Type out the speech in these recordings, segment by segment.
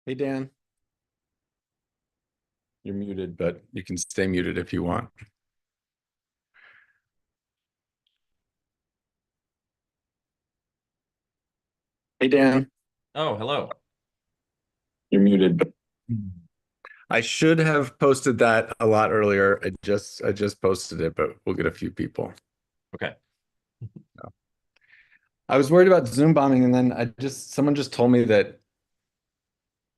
Hey Dan, you're muted, but you can stay muted if you want. Hey Dan, Oh, hello. you're muted. But I should have posted that a lot earlier. I just posted it, but we'll get a few people. Okay. I was worried about Zoom bombing, and then someone just told me that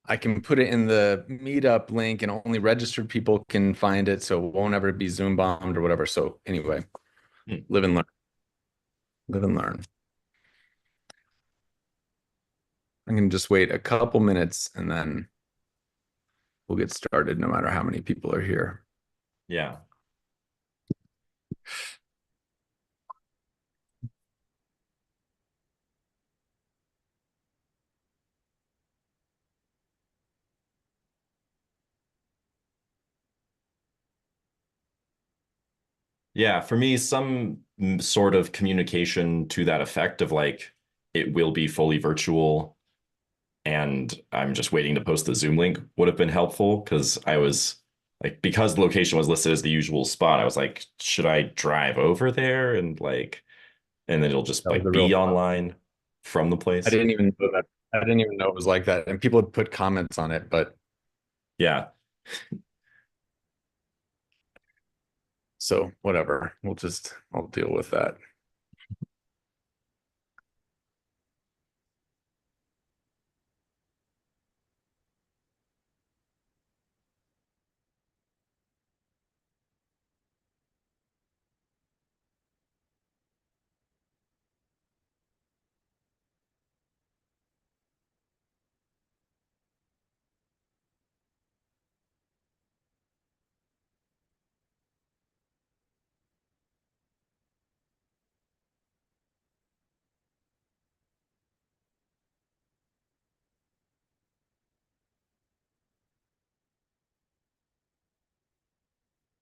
I can put it in the meetup link and only registered people can find it, so it won't ever be Zoom bombed or whatever. So anyway, Hmm. live and learn. Live and learn. I'm gonna just wait a couple minutes and then we'll get started no matter how many people are here. Yeah. Yeah. For me, some sort of communication to that effect of like it will be fully virtual and I'm just waiting to post the Zoom link would have been helpful because I was like, because the location was listed as the usual spot, I was like, should I drive over there and then it'll just That was like a real be thought. online from the I place? didn't even know that. I didn't even know it was like that. And people had put comments on it, but Yeah. so whatever. I'll deal with that.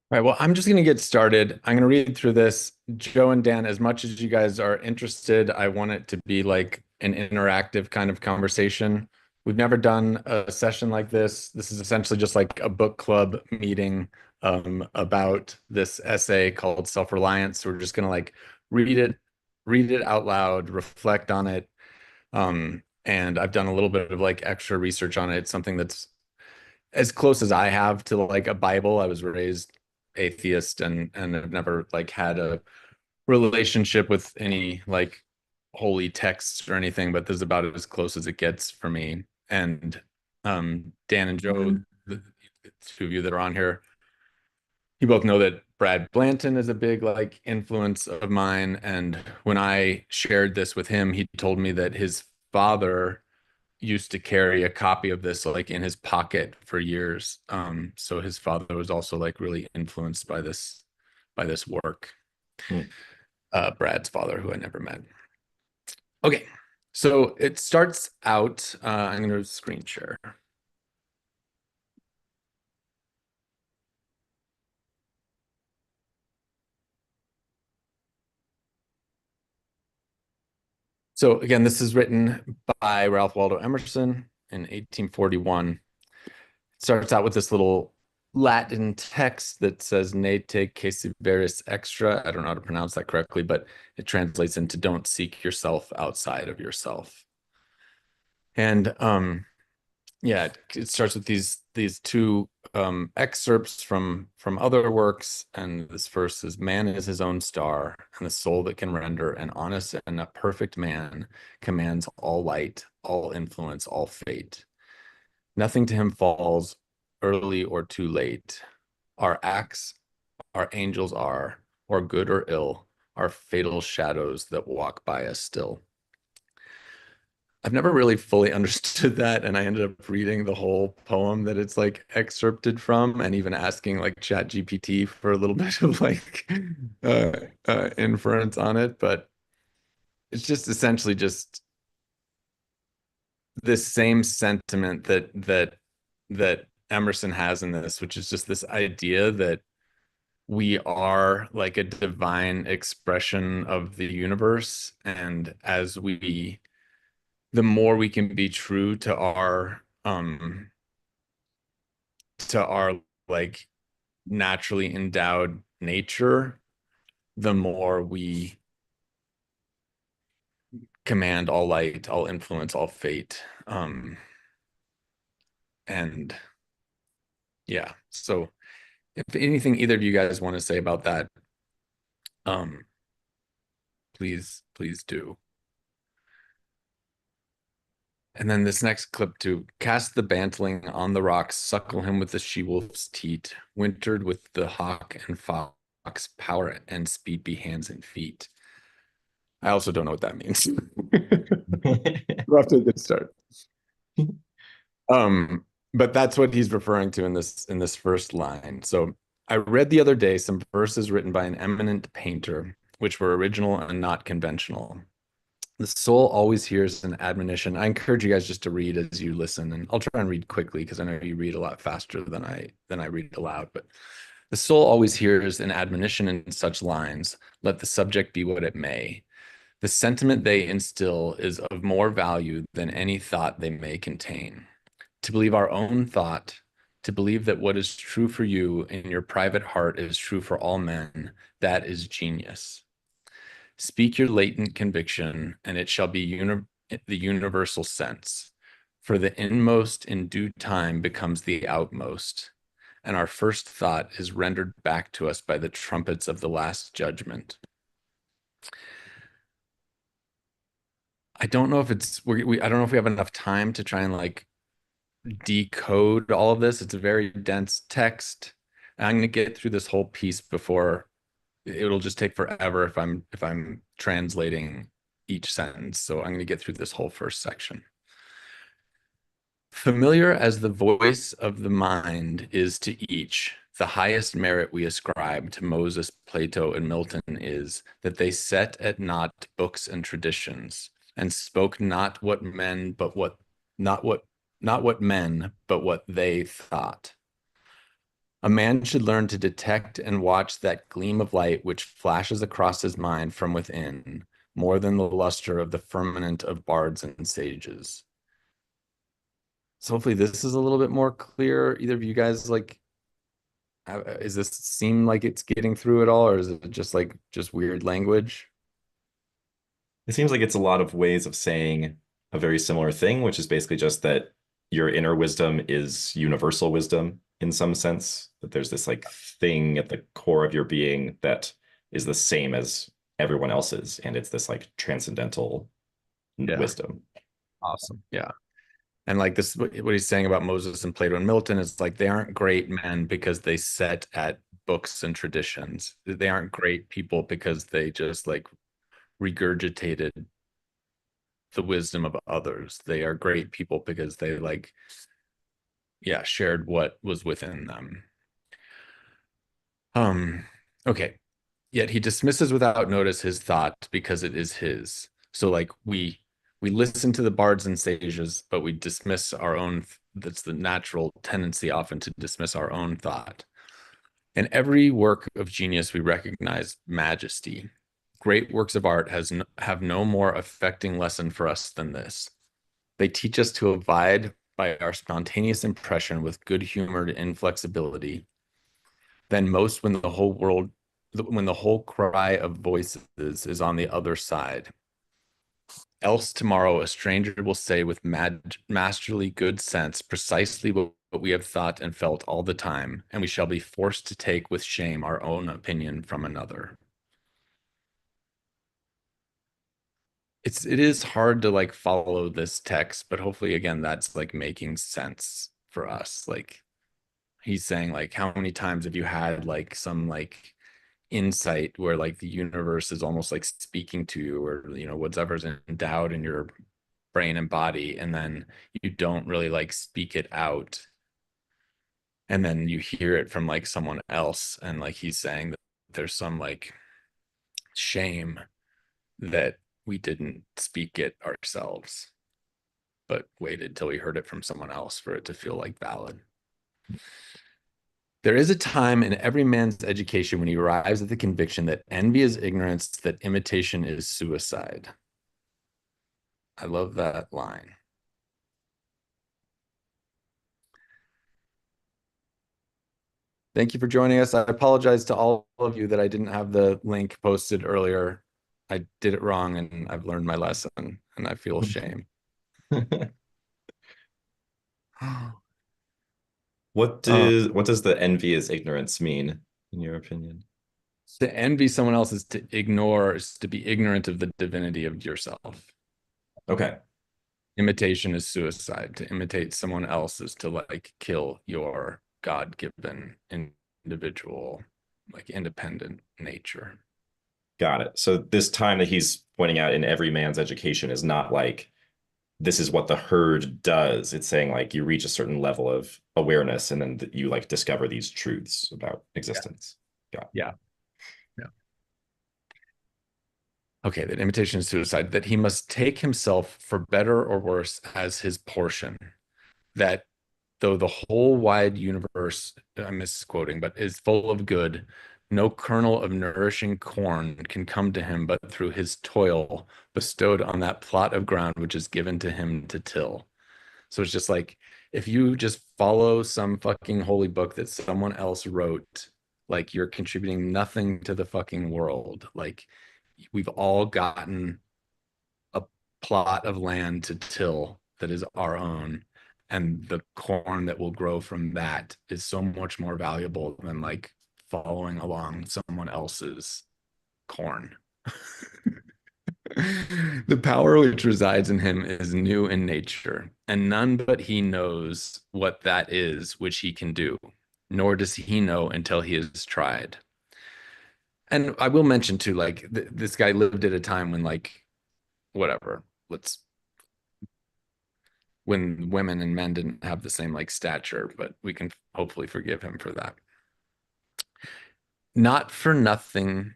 All right, well, I'm just going to get started. I'm going to read through this. Joe and Dan, as much as you guys are interested, I want it to be like an interactive kind of conversation. We've never done a session like this. This is essentially just like a book club meeting about this essay called Self-Reliance. So we're just going to like read it out loud, reflect on it. And I've done a little bit of like extra research on it. It's something that's as close as I have to like a Bible. I was raised atheist and I've never like had a relationship with any like holy texts or anything, but this is about as close as it gets for me. And Dan and Joe, the two of you that are on here, you both know that Brad Blanton is a big like influence of mine. And when I shared this with him, he told me that his father used to carry a copy of this like in his pocket for years. So his father was also like really influenced by this work. Hmm. Brad's father, who I never met. Okay, so it starts out. I'm going to screen share. So again, this is written by Ralph Waldo Emerson in 1841. It starts out with this little Latin text that says "Nete Caesiveris extra." I don't know how to pronounce that correctly, but it translates into "Don't seek yourself outside of yourself." And yeah, it starts with these two excerpts from other works, and this first is, "Man is his own star, and the soul that can render an honest and a perfect man commands all light, all influence, all fate. Nothing to him falls early or too late. Our acts, our angels are, or good or ill, are fatal shadows that walk by us still." I've never really fully understood that, and I ended up reading the whole poem that it's like excerpted from, and even asking like Chat GPT for a little bit of like inference on it. But it's just essentially just this same sentiment that Emerson has in this, which is just this idea that we are like a divine expression of the universe, and as we the more we can be true to our um to our like naturally endowed nature, the more we command all light, all influence, all fate. And yeah, so if anything either of you guys want to say about that, um, please do. And then this next clip to cast the bantling on the rocks, suckle him with the she-wolf's teat, wintered with the hawk and fox, power and speed be hands and feet. I also don't know what that means. We're off to a good start. Um, but that's what he's referring to in this first line. So I read the other day some verses written by an eminent painter, which were original and not conventional. The soul always hears an admonition. I encourage you guys just to read as you listen, and I'll try and read quickly because I know you read a lot faster than I read aloud. But the soul always hears an admonition in such lines, let the subject be what it may. The sentiment they instill is of more value than any thought they may contain. To believe our own thought, to believe that what is true for you in your private heart is true for all men, that is genius. Speak your latent conviction, and it shall be the universal sense. For the inmost in due time becomes the outmost, and our first thought is rendered back to us by the trumpets of the last judgment. I don't know if I don't know if we have enough time to try and like decode all of this. It's a very dense text. I'm going to get through this whole piece before it'll just take forever if I'm translating each sentence. So I'm going to get through this whole first section. Familiar as the voice of the mind is to each, the highest merit we ascribe to Moses, Plato, and Milton is that they set at naught books and traditions, and spoke not what men, but what not what not what men, but what they thought. A man should learn to detect and watch that gleam of light which flashes across his mind from within, more than the luster of the firmament of bards and sages. So hopefully this is a little bit more clear. Either of you guys like, is this seem like it's getting through it all, or is it just like just weird language? It seems like it's a lot of ways of saying a very similar thing, which is basically just that your inner wisdom is universal wisdom in some sense, that there's this like thing at the core of your being that is the same as everyone else's, and it's this like transcendental Yeah, wisdom. awesome. Yeah. And like this, what he's saying about Moses and Plato and Milton is like they aren't great men because they set at books and traditions. They aren't great people because they just like regurgitated the wisdom of others. They are great people because they like, yeah, shared what was within them. Um, okay. Yet he dismisses without notice his thought because it is his. So like we listen to the bards and sages, but we dismiss our own. That's the natural tendency often to dismiss our own thought. In every work of genius, we recognize majesty. Great works of art have no more affecting lesson for us than this. They teach us to abide by our spontaneous impression with good-humored inflexibility than most when the whole cry of voices is on the other side. Else tomorrow a stranger will say with masterly good sense precisely what we have thought and felt all the time, and we shall be forced to take with shame our own opinion from another. It is hard to like follow this text, but hopefully again that's like making sense for us. Like he's saying like how many times have you had like some like insight where like the universe is almost like speaking to you, or you know whatever's endowed in your brain and body, and then you don't really like speak it out, and then you hear it from like someone else, and like he's saying that there's some like shame that we didn't speak it ourselves but waited till we heard it from someone else for it to feel like valid. There is a time in every man's education when he arrives at the conviction that envy is ignorance, that imitation is suicide. I love that line. Thank you for joining us. I apologize to all of you that I didn't have the link posted earlier. I did it wrong and I've learned my lesson and I feel shame. Um, What does the envy is ignorance mean, in your opinion? to envy someone else is to ignore, is to be ignorant of the divinity of yourself. Okay, Imitation is suicide. To imitate someone else is to like kill your God-given individual, like independent nature. got it. So this time that he's pointing out in every man's education is not like this is what the herd does. It's saying like you reach a certain level of awareness and then you like discover these truths about Yeah. existence. Got it. Yeah. Yeah. Okay, that imitation is suicide, that he must take himself for better or worse as his portion, that though the whole wide universe, I'm misquoting, but is full of good, no kernel of nourishing corn can come to him but through his toil bestowed on that plot of ground which is given to him to till. So it's just like if you just follow some fucking holy book that someone else wrote, like you're contributing nothing to the fucking world. Like we've all gotten a plot of land to till that is our own. And the corn that will grow from that is so much more valuable than like following along someone else's corn. The power which resides in him is new in nature, and none but he knows what that is which he can do, nor does he know until he has tried. And I will mention too, like this guy lived at a time when, like, whatever, let's when women and men didn't have the same like stature, but we can hopefully forgive him for that. Not for nothing,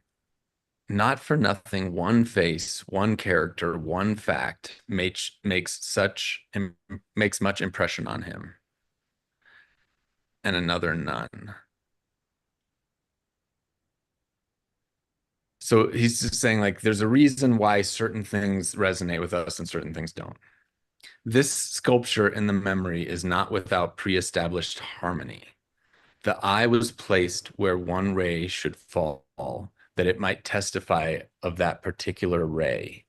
not for nothing, one face, one character, one fact makes much impression on him, and another none. So he's just saying like there's a reason why certain things resonate with us and certain things don't. This sculpture in the memory is not without pre-established harmony. The eye was placed where one ray should fall, that it might testify of that particular ray.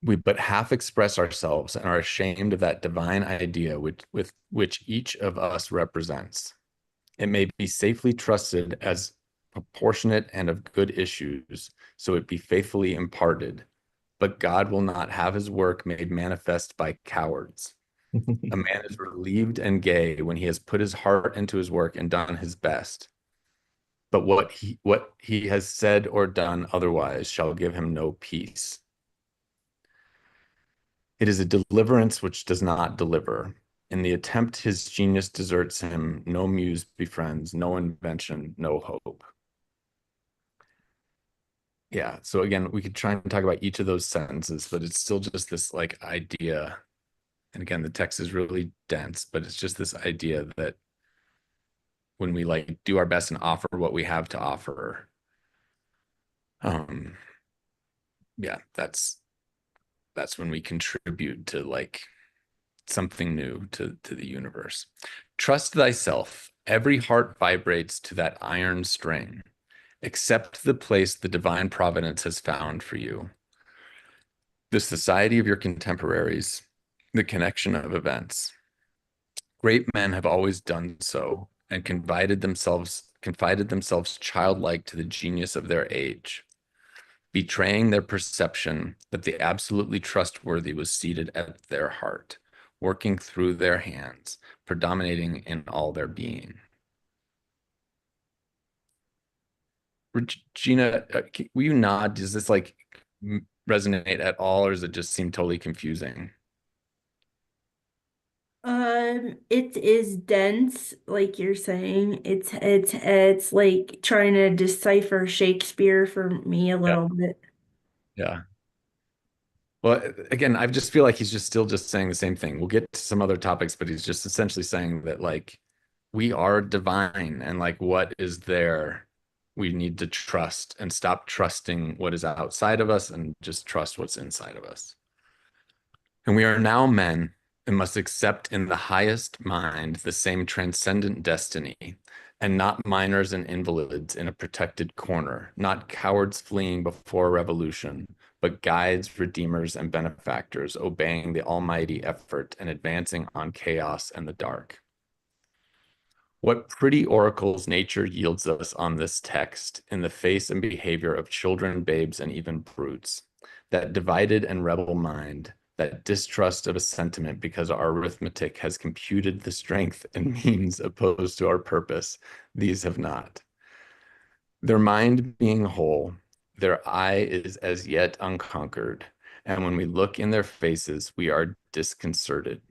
We but half express ourselves and are ashamed of that divine idea with which each of us represents. It may be safely trusted as proportionate and of good issues, so it be faithfully imparted. But God will not have his work made manifest by cowards. A man is relieved and gay when he has put his heart into his work and done his best. But what he has said or done otherwise shall give him no peace. It is a deliverance which does not deliver. In the attempt, his genius deserts him. No muse befriends, no invention, no hope. Yeah. So again, we could try and talk about each of those sentences, but it's still just this like idea. And again, the text is really dense, but it's just this idea that when we like do our best and offer what we have to offer, um, yeah, that's when we contribute to like something new to the universe. Trust thyself. Every heart vibrates to that iron string. Accept the place the divine providence has found for you. The society of your contemporaries, the connection of events. Great men have always done so and confided themselves childlike to the genius of their age, betraying their perception that the absolutely trustworthy was seated at their heart, working through their hands, predominating in all their being. Regina, will you nod? Does this like resonate at all, or does it just seem totally confusing? It is dense, like you're saying. It's like trying to decipher Shakespeare for me a Yeah. little bit. Yeah. Well, again, I just feel like he's just still just saying the same thing. We'll get to some other topics, but he's just essentially saying that like we are divine and like what is there, we need to trust and stop trusting what is outside of us and just trust what's inside of us. And we are now men, and must accept in the highest mind the same transcendent destiny, and not minors and invalids in a protected corner, not cowards fleeing before revolution, but guides, redeemers, and benefactors, obeying the almighty effort and advancing on chaos and the dark. What pretty oracles nature yields us on this text in the face and behavior of children, babes, and even brutes. That divided and rebel mind, that distrust of a sentiment because our arithmetic has computed the strength and means opposed to our purpose, these have not. Their mind being whole, their eye is as yet unconquered, and when we look in their faces, we are disconcerted.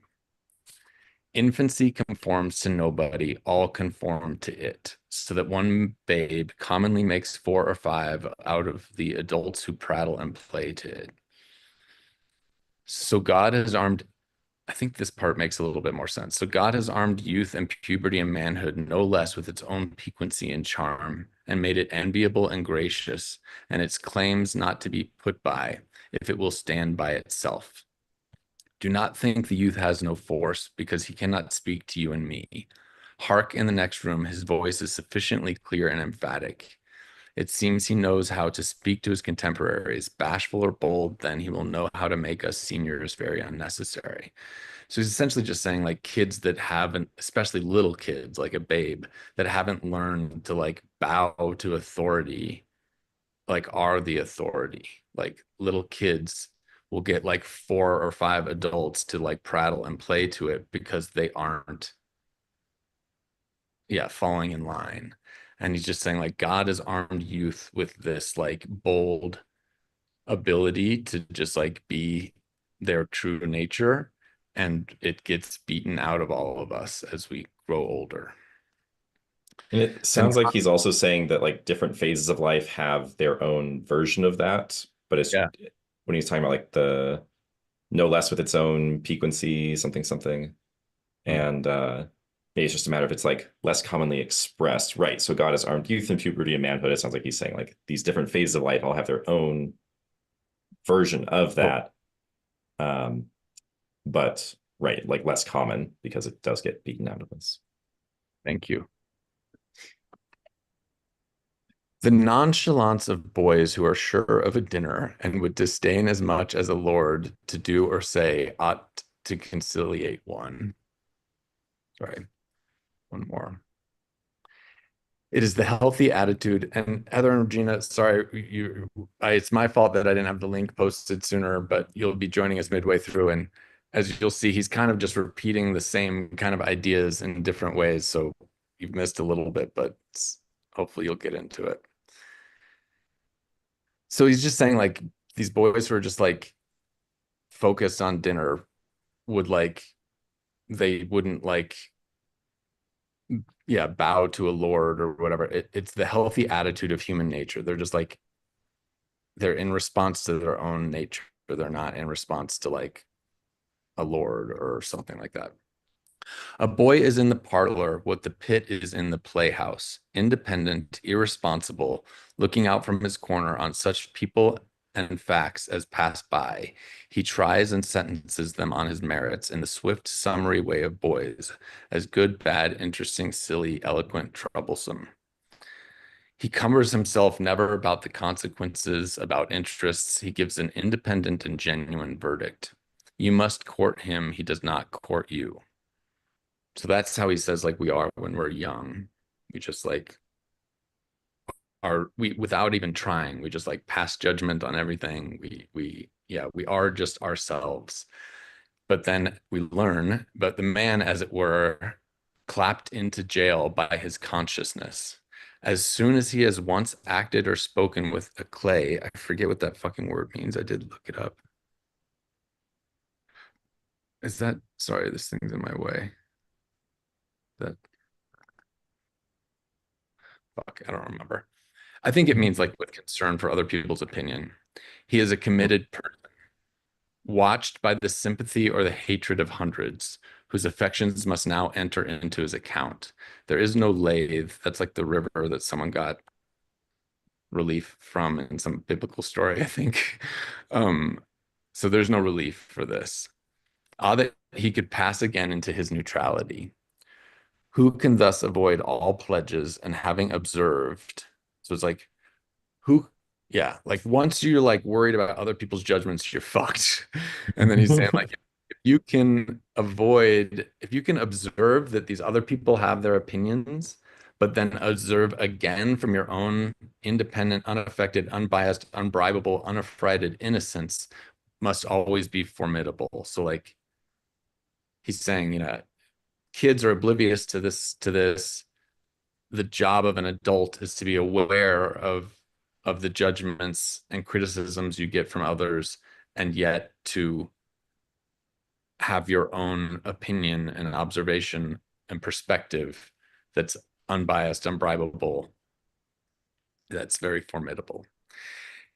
Infancy conforms to nobody, all conform to it, so that one babe commonly makes 4 or 5 out of the adults who prattle and play to it. So God has armed, I think this part makes a little bit more sense. So God has armed youth and puberty and manhood no less with its own piquancy and charm, and made it enviable and gracious, and its claims not to be put by, if it will stand by itself. Do not think the youth has no force, because he cannot speak to you and me. Hark in the next room, his voice is sufficiently clear and emphatic. It seems he knows how to speak to his contemporaries, bashful or bold, then he will know how to make us seniors very unnecessary. So he's essentially just saying like kids that haven't, especially little kids, like a babe, that haven't learned to like bow to authority, like are the authority. Like little kids will get like 4 or 5 adults to like prattle and play to it because they aren't, yeah, falling in line. And he's just saying like God has armed youth with this like bold ability to just like be their true nature, and it gets beaten out of all of us as we grow older. And it And sounds like he's also saying that like different phases of life have their own version of that, but it's yeah, when he's talking about like the no less with its own piquancy, something something, and maybe it's just a matter of it's like less commonly expressed, right? So God has armed youth and puberty and manhood. It sounds like he's saying like these different phases of life all have their own version of oh, that, um, but right, like less common because it does get beaten out of us. thank you. The nonchalance of boys who are sure of a dinner and would disdain as much as a lord to do or say ought to conciliate one. Sorry, one more. It is the healthy attitude. And Heather and Regina, sorry, it's my fault that I didn't have the link posted sooner, but you'll be joining us midway through. And as you'll see, he's kind of just repeating the same kind of ideas in different ways. So you've missed a little bit, but hopefully you'll get into it. So he's just saying like these boys who are just like focused on dinner would like, they wouldn't like, yeah, bow to a lord or whatever. It's the healthy attitude of human nature. They're just like, they're in response to their own nature. They're not in response to like a lord or something like that. A boy is in the parlor what the pit is in the playhouse, independent, irresponsible, looking out from his corner on such people and facts as pass by. He tries and sentences them on his merits in the swift, summary way of boys, as good, bad, interesting, silly, eloquent, troublesome. He cumbers himself never about the consequences, about interests. He gives an independent and genuine verdict. You must court him. He does not court you. So that's how he says like we are when we're young. We just like we without even trying, we just like pass judgment on everything. We are just ourselves. But then we learn, but the man, as it were, clapped into jail by his consciousness. As soon as he has once acted or spoken with a clay, I forget what that fucking word means. I did look it up. Is that, sorry, this thing's in my way. That, fuck, I don't remember. I think it means like with concern for other people's opinion. He is a committed person, watched by the sympathy or the hatred of hundreds, whose affections must now enter into his account. There is no lathe. That's like the river that someone got relief from in some biblical story, I think. So there's no relief for this. he could pass again into his neutrality. Who can thus avoid all pledges and having observed? So it's like, who, yeah, like once you're like worried about other people's judgments, you're fucked. And then he's saying, like, if you can avoid, if you can observe that these other people have their opinions, but then observe again from your own independent, unaffected, unbiased, unbribable, unaffrighted innocence must always be formidable. So like he's saying, kids are oblivious to this. The job of an adult is to be aware of the judgments and criticisms you get from others, and yet to have your own opinion and observation and perspective that's unbiased, unbribable. That's very formidable.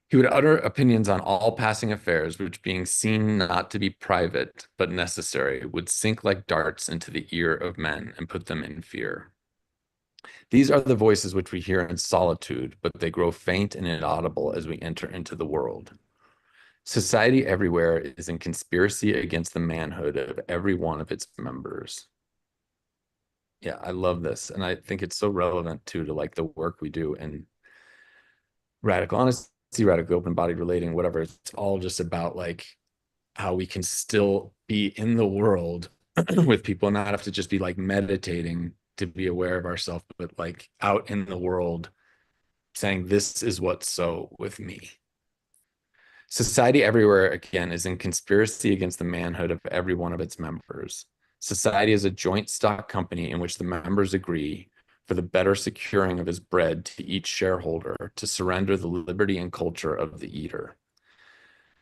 He would utter opinions on all passing affairs, which being seen not to be private, but necessary, would sink like darts into the ear of men and put them in fear. These are the voices which we hear in solitude, but they grow faint and inaudible as we enter into the world. Society everywhere is in conspiracy against the manhood of every one of its members. Yeah, I love this. And I think it's so relevant too to like the work we do in radical honesty, radical open-bodied relating, whatever. It's all just about like how we can still be in the world with people and not have to just be like meditating to be aware of ourselves, but like out in the world saying, this is what's so with me. Society everywhere, again, is in conspiracy against the manhood of every one of its members. Society is a joint stock company in which the members agree for the better securing of his bread to each shareholder to surrender the liberty and culture of the eater.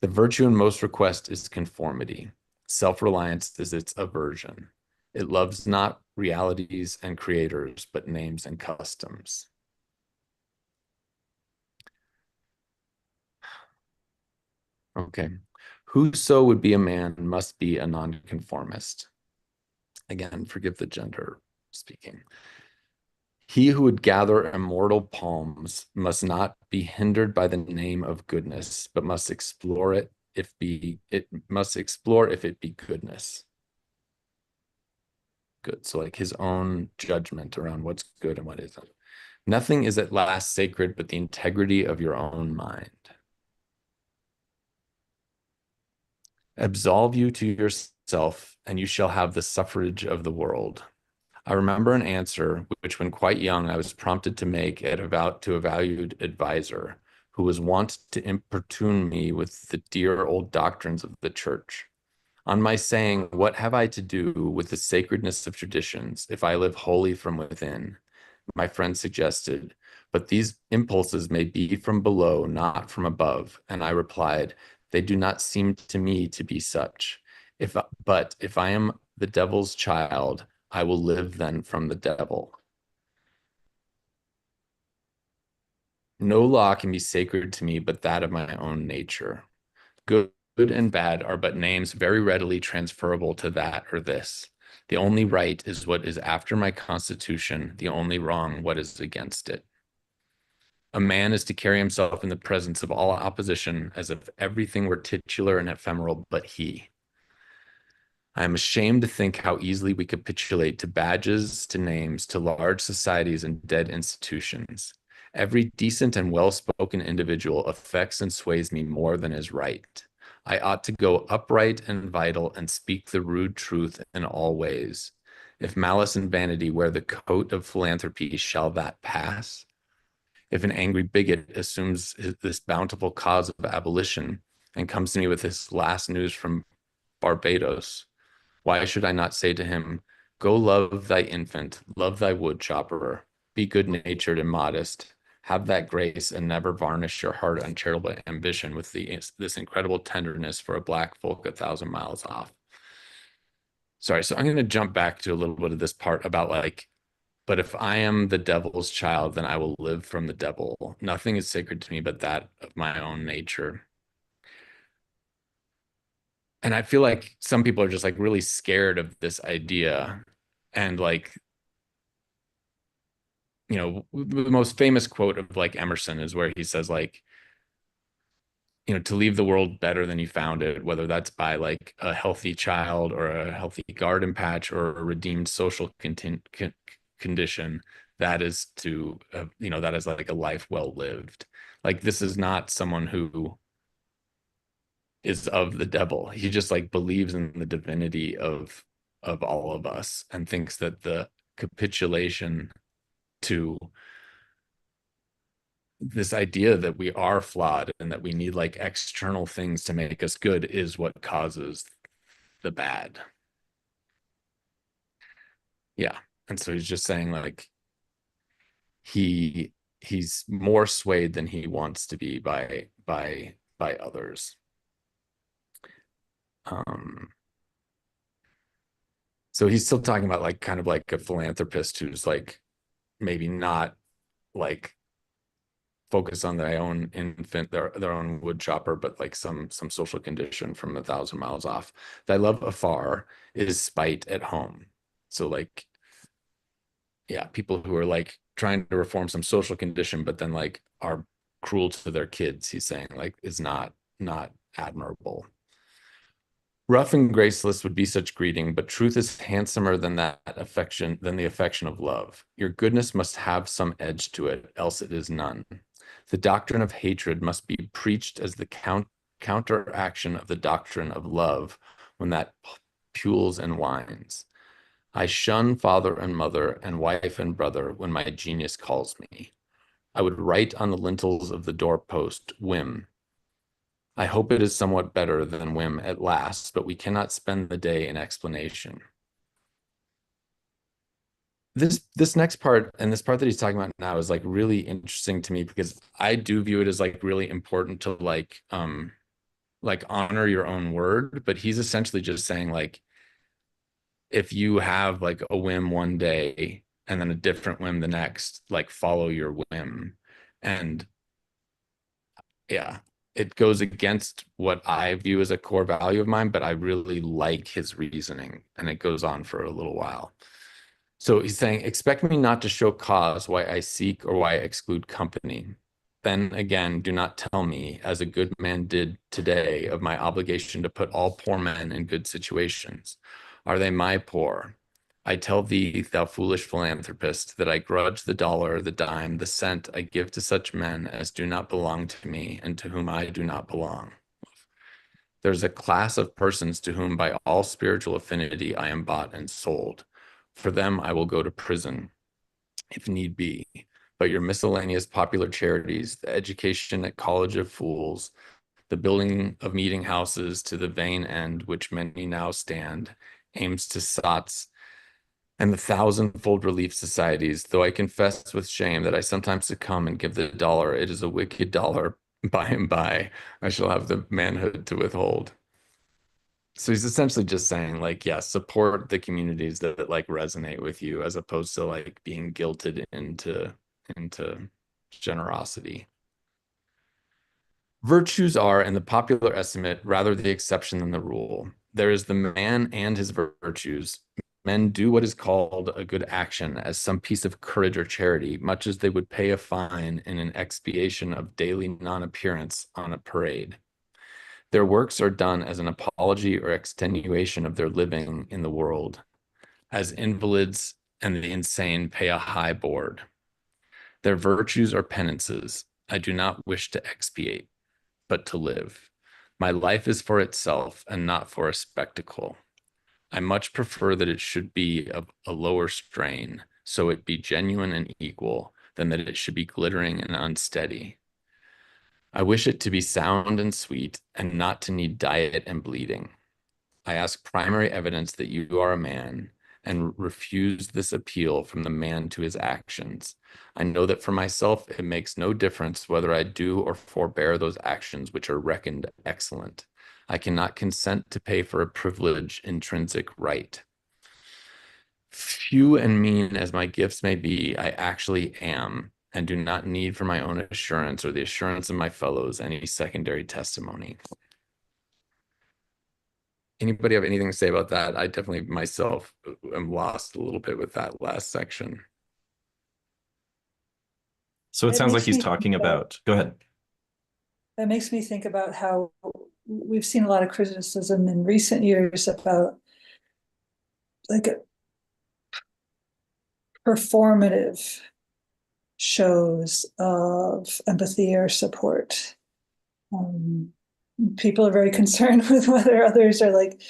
The virtue in most request is conformity. Self-reliance is its aversion. It loves not realities and creators, but names and customs. Okay. Whoso would be a man must be a nonconformist. Again, forgive the gender speaking. He who would gather immortal palms must not be hindered by the name of goodness, but must explore it if it be goodness. Good. So like his own judgment around what's good and what isn't. Nothing is at last sacred but the integrity of your own mind. Absolve you to yourself, and you shall have the suffrage of the world. I remember an answer which, when quite young, I was prompted to make to a valued adviser who was wont to importune me with the dear old doctrines of the church. On my saying, what have I to do with the sacredness of traditions if I live wholly from within? My friend suggested, but these impulses may be from below, not from above. And I replied, they do not seem to me to be such. But if I am the devil's child, I will live then from the devil. No law can be sacred to me but that of my own nature. Good and bad are but names very readily transferable to that or this. The only right is what is after my constitution, the only wrong what is against it. A man is to carry himself in the presence of all opposition as if everything were titular and ephemeral but he. I am ashamed to think how easily we capitulate to badges, to names, to large societies and dead institutions. Every decent and well-spoken individual affects and sways me more than is right. I ought to go upright and vital and speak the rude truth in all ways. If malice and vanity wear the coat of philanthropy, shall that pass? If an angry bigot assumes this bountiful cause of abolition and comes to me with his last news from Barbados, why should I not say to him, go love thy infant, love thy wood chopper, be good-natured and modest, have that grace and never varnish your heart uncharitable ambition with this incredible tenderness for a black folk 1,000 miles off. Sorry, so I'm going to jump back to a little bit of this part about like, but if I am the devil's child, then I will live from the devil. Nothing is sacred to me but that of my own nature. And I feel like some people are just like really scared of this idea. And like, the most famous quote of like Emerson is where he says like, to leave the world better than you found it, whether that's by like a healthy child or a healthy garden patch or a redeemed social condition, that is that is like a life well lived. Like this is not someone who is of the devil. He just like believes in the divinity of all of us and thinks that the capitulation to this idea that we are flawed and that we need like external things to make us good is what causes the bad. Yeah. And so he's just saying like he he's more swayed than he wants to be by others. Um so he's still talking about like kind of like a philanthropist who's like maybe not like focus on their own infant, their own wood chopper, but like some social condition from 1,000 miles off. Thy love afar is spite at home. So like, yeah, people who are like trying to reform some social condition, but then like are cruel to their kids, he's saying like is not admirable. Rough and graceless would be such greeting, but truth is handsomer than that affection, than the affection of love. Your goodness must have some edge to it, else it is none. The doctrine of hatred must be preached as the counteraction of the doctrine of love when that pules and whines. I shun father and mother and wife and brother when my genius calls me. I would write on the lintels of the doorpost, whim. I hope it is somewhat better than whim at last, but we cannot spend the day in explanation. This next part and this part that he's talking about now is like really interesting to me because I do view it as like really important to like honor your own word, but he's essentially just saying like if you have like a whim one day and then a different whim the next, like follow your whim. And yeah, it goes against what I view as a core value of mine, but I really like his reasoning and it goes on for a little while. So he's saying, expect me not to show cause why I seek or why I exclude company. Then again, do not tell me, as a good man did today, of my obligation to put all poor men in good situations. Are they my poor? I tell thee, thou foolish philanthropist, that I grudge the dollar, the dime, the cent I give to such men as do not belong to me and to whom I do not belong. There's a class of persons to whom by all spiritual affinity I am bought and sold. For them I will go to prison, if need be. But your miscellaneous popular charities, the education at college of fools, the building of meeting houses to the vain end which many now stand, aims to sots, and the thousandfold relief societies, though I confess with shame that I sometimes succumb and give the dollar, it is a wicked dollar. By and by, I shall have the manhood to withhold. So he's essentially just saying, like, yeah, support the communities that like resonate with you as opposed to like being guilted into generosity. Virtues are, in the popular estimate, rather the exception than the rule. There is the man and his virtues. Men do what is called a good action as some piece of courage or charity, much as they would pay a fine in an expiation of daily non-appearance on a parade. Their works are done as an apology or extenuation of their living in the world, as invalids and the insane pay a high board. Their virtues are penances. I do not wish to expiate, but to live. My life is for itself and not for a spectacle. I much prefer that it should be of a lower strain, so it be genuine and equal, than that it should be glittering and unsteady. I wish it to be sound and sweet, and not to need diet and bleeding. I ask primary evidence that you are a man, and refuse this appeal from the man to his actions. I know that for myself it makes no difference whether I do or forbear those actions which are reckoned excellent. I cannot consent to pay for a privilege intrinsic right. Few and mean as my gifts may be, I actually am, and do not need for my own assurance or the assurance of my fellows any secondary testimony. Anybody have anything to say about that? I definitely myself am lost a little bit with that last section. So it It sounds like makes he's me talking think of about, go ahead. that makes me think about how we've seen a lot of criticism in recent years about like performative shows of empathy or support. Um, People are very concerned with whether others are like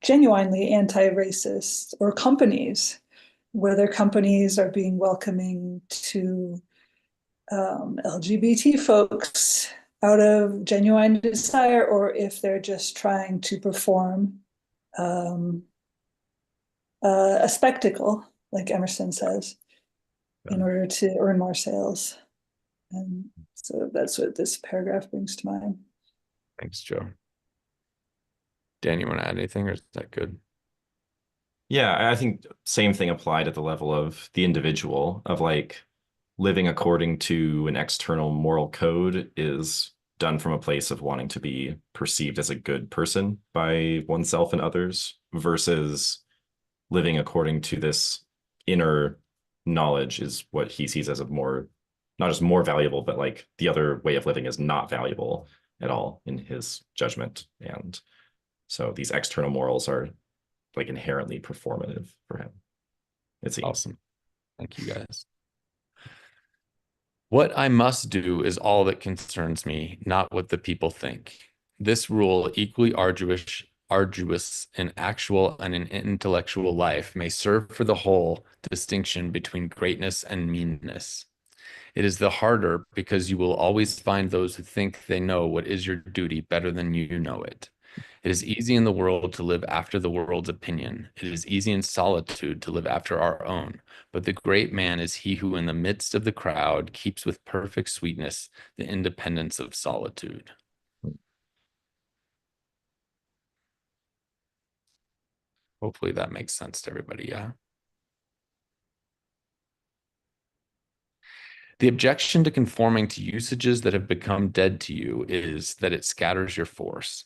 genuinely anti-racist, or companies, whether companies are being welcoming to LGBT folks out of genuine desire, or if they're just trying to perform um, a spectacle, like Emerson says, in order to earn more sales. And so that's what this paragraph brings to mind. Thanks, Joe. Dan, you want to add anything, or is that good? Yeah, I think same thing applied at the level of the individual, of like living according to an external moral code is done from a place of wanting to be perceived as a good person by oneself and others, versus living according to this inner knowledge is what he sees as a more, not just more valuable, but like the other way of living is not valuable at all in his judgment. And so these external morals are like inherently performative for him. It's awesome. Thank you, guys. What I must do is all that concerns me, not what the people think. This rule, equally arduous in actual and in intellectual life, may serve for the whole distinction between greatness and meanness. It is the harder because you will always find those who think they know what is your duty better than you know it. It is easy in the world to live after the world's opinion. It is easy in solitude to live after our own. But the great man is he who in the midst of the crowd keeps with perfect sweetness the independence of solitude. Hopefully that makes sense to everybody, yeah? The objection to conforming to usages that have become dead to you is that it scatters your force.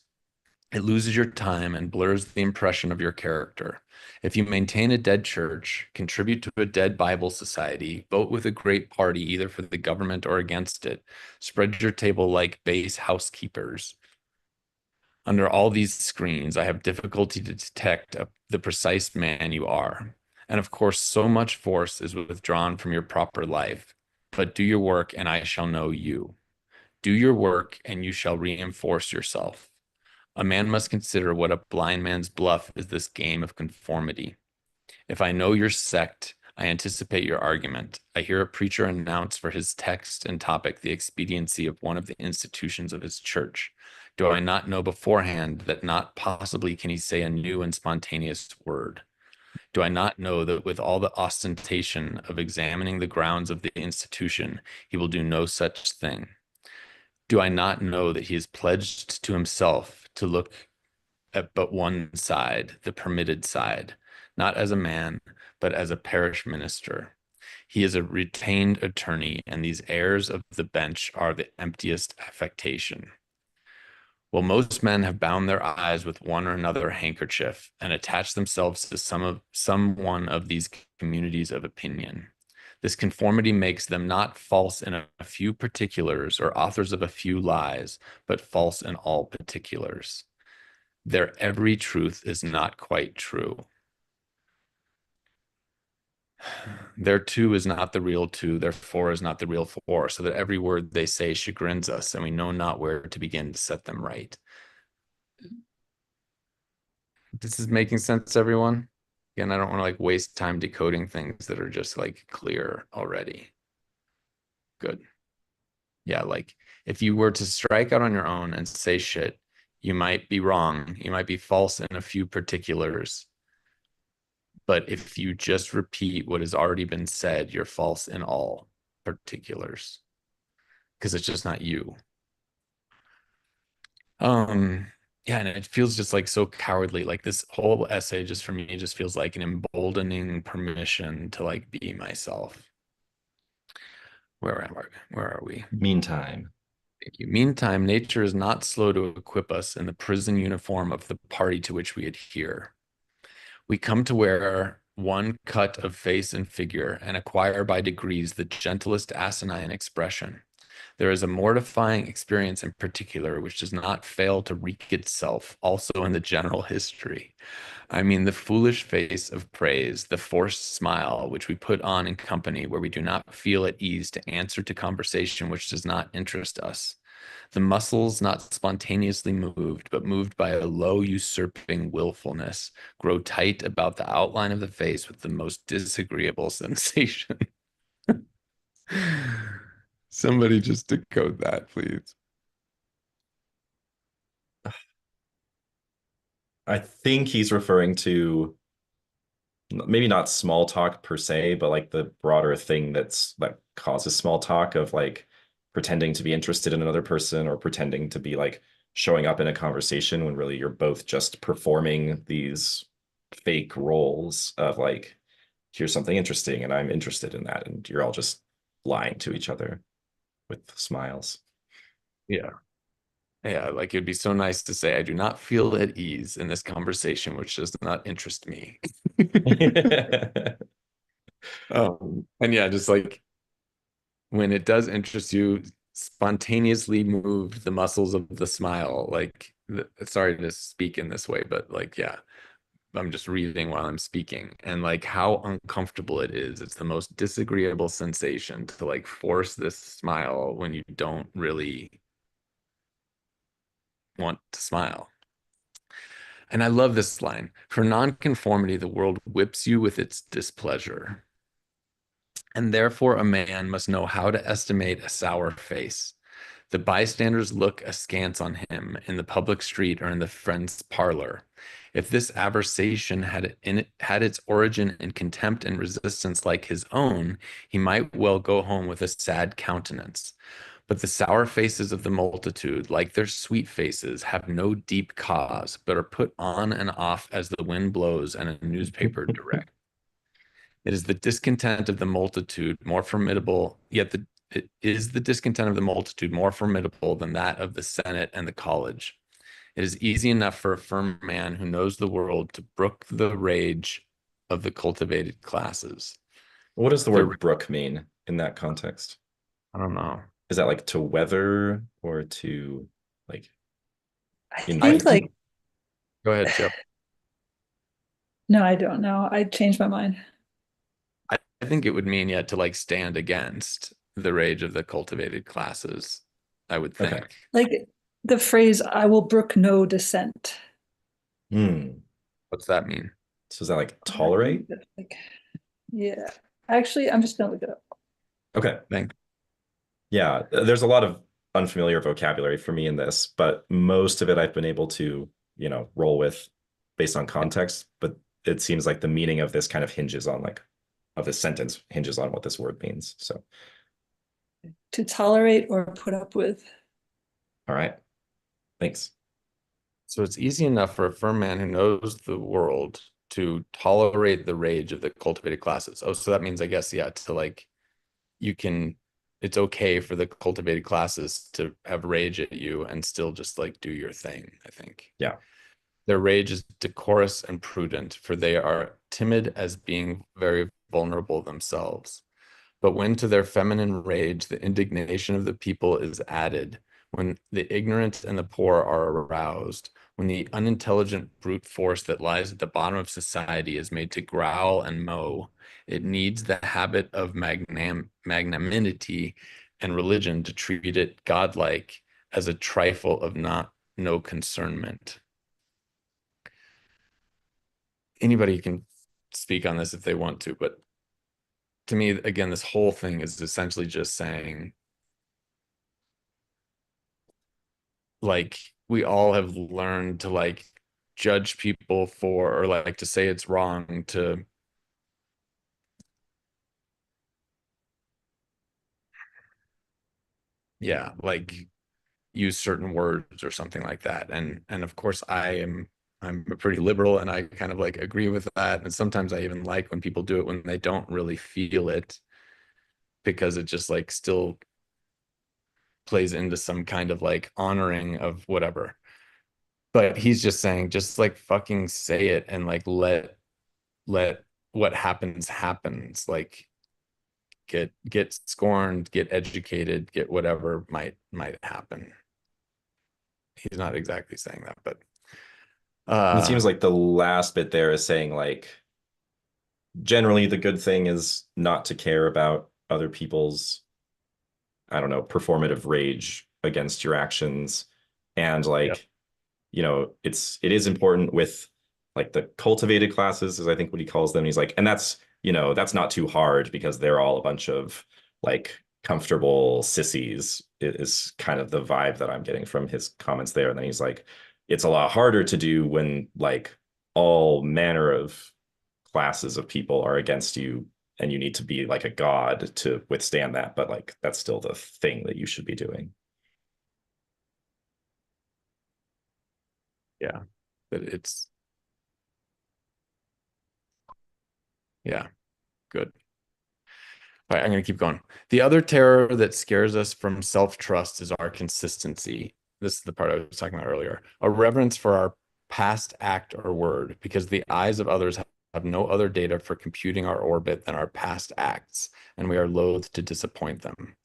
It loses your time and blurs the impression of your character. If you maintain a dead church, contribute to a dead Bible society, vote with a great party either for the government or against it, spread your table like base housekeepers. Under all these screens, I have difficulty to detect the precise man you are. And of course, so much force is withdrawn from your proper life. But do your work and I shall know you. Do your work and you shall reinforce yourself. A man must consider what a blind man's bluff is this game of conformity. If I know your sect, I anticipate your argument. I hear a preacher announce for his text and topic the expediency of one of the institutions of his church. Do I not know beforehand that not possibly can he say a new and spontaneous word? Do I not know that with all the ostentation of examining the grounds of the institution, he will do no such thing? Do I not know that he is pledged to himself to look at but one side, the permitted side, not as a man, but as a parish minister? He is a retained attorney, and these heirs of the bench are the emptiest affectation. Well, most men have bound their eyes with one or another handkerchief and attached themselves to some one of these communities of opinion. This conformity makes them not false in a few particulars or authors of a few lies, but false in all particulars. Their every truth is not quite true. Their two is not the real two, their four is not the real four, so that every word they say chagrins us, and we know not where to begin to set them right. This is making sense, everyone? Again, I don't want to like waste time decoding things that are just like clear already. Good. Yeah, like if you were to strike out on your own and say shit, you might be wrong. You might be false in a few particulars. But if you just repeat what has already been said, you're false in all particulars because it's just not you. Yeah, and it feels just like so cowardly. Like this whole essay just for me just feels like an emboldening permission to like be myself. Where are we? Meantime. Thank you. Meantime, nature is not slow to equip us in the prison uniform of the party to which we adhere. We come to wear one cut of face and figure and acquire by degrees the gentlest asinine expression. There is a mortifying experience in particular which does not fail to wreak itself also in the general history. I mean, the foolish face of praise, the forced smile which we put on in company where we do not feel at ease to answer to conversation which does not interest us. The muscles not spontaneously moved, but moved by a low usurping willfulness, grow tight about the outline of the face with the most disagreeable sensation. Somebody just decode that, please. I think he's referring to maybe not small talk per se, but like the broader thing that causes small talk of like pretending to be interested in another person or pretending to be like showing up in a conversation when really you're both just performing these fake roles of like, here's something interesting and I'm interested in that. And you're all just lying to each other with smiles. Yeah. Yeah, like it'd be so nice to say, I do not feel at ease in this conversation, which does not interest me. And yeah, just like when it does interest you, spontaneously move the muscles of the smile. Like, sorry to speak in this way, but like, yeah, I'm just reading while I'm speaking, and like how uncomfortable it is. It's the most disagreeable sensation to like force this smile when you don't really want to smile. And I love this line. For nonconformity, the world whips you with its displeasure. And therefore, a man must know how to estimate a sour face. The bystanders look askance on him in the public street or in the friend's parlor. If this aversation had its origin in contempt and resistance like his own, he might well go home with a sad countenance. But the sour faces of the multitude, like their sweet faces, have no deep cause, but are put on and off as the wind blows and a newspaper directs. It is the discontent of the multitude more formidable, yet it is the discontent of the multitude more formidable than that of the Senate and the college. It is easy enough for a firm man who knows the world to brook the rage of the cultivated classes. What does the The, word brook mean in that context? I don't know. Is that like to weather or to like I invite? think like, Go ahead, Joe. no, I don't know. I changed my mind. I think it would mean, yeah, to like stand against the rage of the cultivated classes, I would think. Okay. Like the phrase, I will brook no dissent. What's that mean? So is that like tolerate? Like, yeah. Actually, I'm just gonna look it up. Okay. Think. Yeah, there's a lot of unfamiliar vocabulary for me in this, but most of it I've been able to, roll with based on context. But it seems like the meaning of this kind of hinges on of this sentence hinges on what this word means. So, To tolerate or put up with. all right. Thanks. So it's easy enough for a firm man who knows the world to tolerate the rage of the cultivated classes. Oh, so that means, I guess, yeah, to like, it's okay for the cultivated classes to have rage at you and still just like do your thing, I think. Yeah. Their rage is decorous and prudent, for they are timid as being very vulnerable themselves. But when to their feminine rage the indignation of the people is added, when the ignorant and the poor are aroused, when the unintelligent brute force that lies at the bottom of society is made to growl and mow, it needs the habit of magnanimity and religion to treat it godlike as a trifle of no concernment. Anybody can speak on this if they want to, but to me, again, this whole thing is essentially just saying, like, we all have learned to like judge people for, or like to say it's wrong to, yeah, like use certain words or something like that. And of course I'm pretty liberal and I kind of like agree with that. And sometimes I even like when people do it when they don't really feel it, because it just like still plays into some kind of like honoring of whatever. But he's just saying, just like fucking say it and like let what happens happens. Like get scorned, get educated, get whatever might happen. He's not exactly saying that, but And it seems like the last bit there is saying like generally the good thing is not to care about other people's, I don't know, performative rage against your actions. And yeah, like, it is important with like the cultivated classes, is I think what he calls them. He's like, and that's not too hard because they're all a bunch of like comfortable sissies, is kind of the vibe that I'm getting from his comments there. And then he's like, it's a lot harder to do when like all manner of classes of people are against you and you need to be like a god to withstand that, but like that's still the thing that you should be doing. yeah, that it's yeah, good. All right, I'm going to keep going. The other terror that scares us from self-trust is our consistency. This is the part I was talking about earlier. A reverence for our past act or word, because the eyes of others have no other data for computing our orbit than our past acts, and we are loath to disappoint them.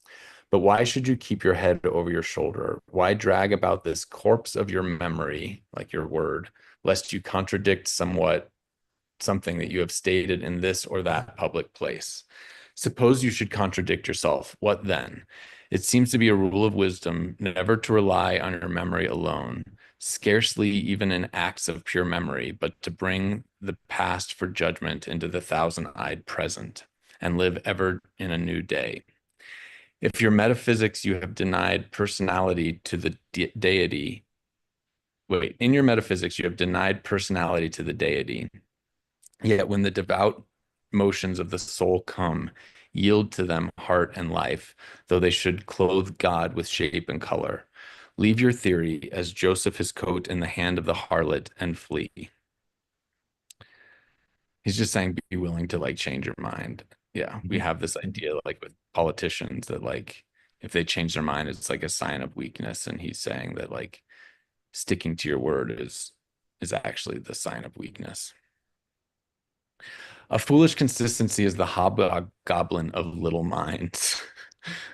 But why should you keep your head over your shoulder? Why drag about this corpse of your memory, like your word, lest you contradict something that you have stated in this or that public place? Suppose you should contradict yourself. What then? It seems to be a rule of wisdom never to rely on your memory alone, scarcely even in acts of pure memory, but to bring the past for judgment into the thousand-eyed present and live ever in a new day. If your metaphysics you have denied personality to the deity, wait, in your metaphysics you have denied personality to the deity, yet when the devout motions of the soul come, yield to them heart and life, though they should clothe God with shape and color. Leave your theory as Joseph his coat in the hand of the harlot and flee. He's just saying be willing to like change your mind. Yeah, we have this idea like with politicians that like if they change their mind, it's like a sign of weakness. And he's saying that like sticking to your word is actually the sign of weakness. A foolish consistency is the hobgoblin of little minds.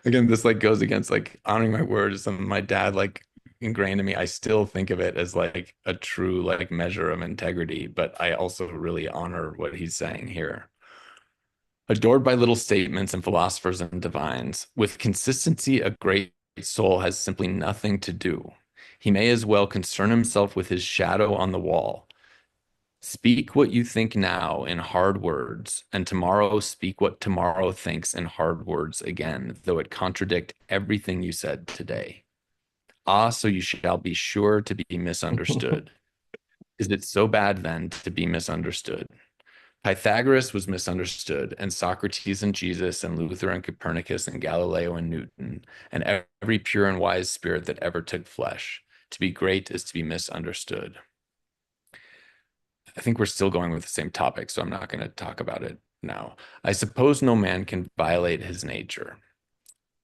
Again, this like goes against like honoring my word is something my dad like ingrained in me. I still think of it as like a true like measure of integrity, but I also really honor what he's saying here. Adored by little statements and philosophers and divines, with consistency, a great soul has simply nothing to do. He may as well concern himself with his shadow on the wall. Speak what you think now in hard words, and tomorrow speak what tomorrow thinks in hard words again, though it contradict everything you said today. Ah, so you shall be sure to be misunderstood. Is it so bad then to be misunderstood? Pythagoras was misunderstood, and Socrates and Jesus and Luther and Copernicus and Galileo and Newton, and every pure and wise spirit that ever took flesh. To be great is to be misunderstood. I think we're still going with the same topic, so I'm not going to talk about it now. I suppose no man can violate his nature.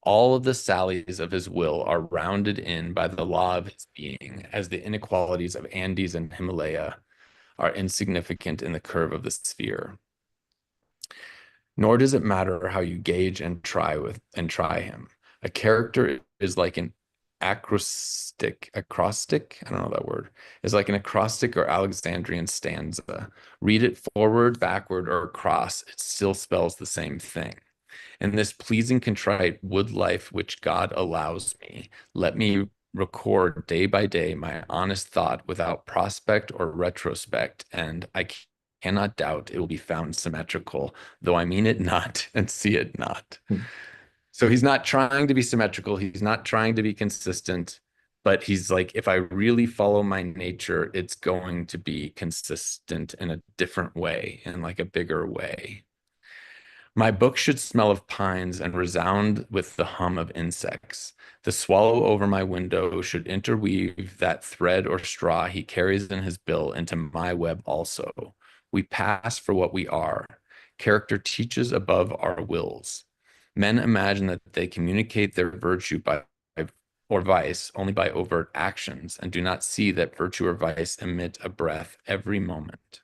All of the sallies of his will are rounded in by the law of his being, as the inequalities of Andes and Himalaya are insignificant in the curve of the sphere. Nor does it matter how you gauge and try him. A character is like an acrostic, I don't know that word, is like an acrostic or Alexandrian stanza. Read it forward, backward, or across, it still spells the same thing. In this pleasing, contrite wood life which God allows me, let me record day by day my honest thought without prospect or retrospect, and I cannot doubt it will be found symmetrical, though I mean it not and see it not. So he's not trying to be symmetrical. He's not trying to be consistent, but he's like, if I really follow my nature, it's going to be consistent in a different way, in like a bigger way. My book should smell of pines and resound with the hum of insects. The swallow over my window should interweave that thread or straw he carries in his bill into my web also. We pass for what we are. Character teaches above our wills. Men imagine that they communicate their virtue by or vice only by overt actions and do not see that virtue or vice emit a breath every moment.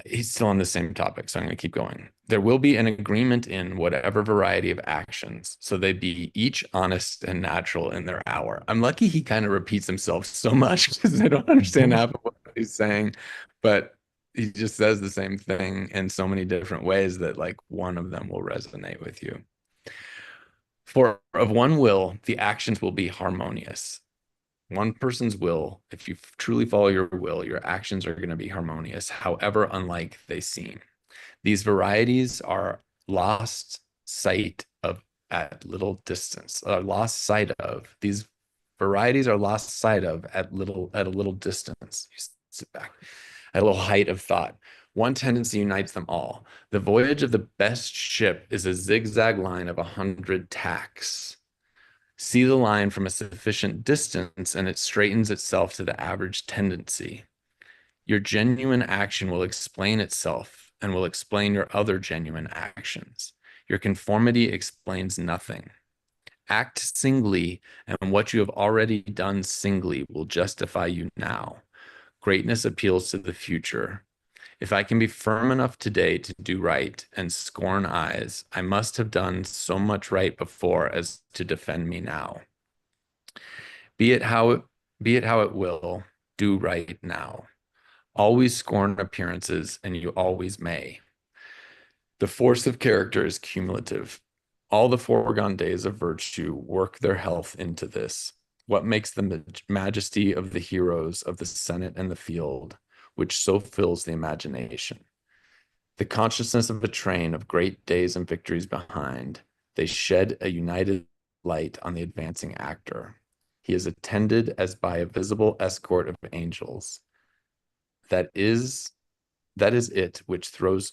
He's still on the same topic, so I'm going to keep going. There will be an agreement in whatever variety of actions, so they be each honest and natural in their hour. I'm lucky he kind of repeats himself so much because I don't understand half of what he's saying, but he just says the same thing in so many different ways that like one of them will resonate with you. For of one will, the actions will be harmonious. One person's will, if you truly follow your will, your actions are going to be harmonious, however unlike they seem. These varieties are lost sight of at little distance. Lost sight of. These varieties are lost sight of at a little distance. You sit back at a little height of thought. One tendency unites them all. The voyage of the best ship is a zigzag line of 100 tacks. See the line from a sufficient distance, and it straightens itself to the average tendency. Your genuine action will explain itself and will explain your other genuine actions. Your conformity explains nothing. Act singly, and what you have already done singly will justify you now. Greatness appeals to the future. If I can be firm enough today to do right and scorn eyes, I must have done so much right before as to defend me now. Be it how it will, do right now. Always scorn appearances, and you always may. The force of character is cumulative. All the foregone days of virtue work their health into this. What makes the majesty of the heroes of the Senate and the field, which so fills the imagination? The consciousness of a train of great days and victories behind, they shed a united light on the advancing actor. He is attended as by a visible escort of angels. That is it which throws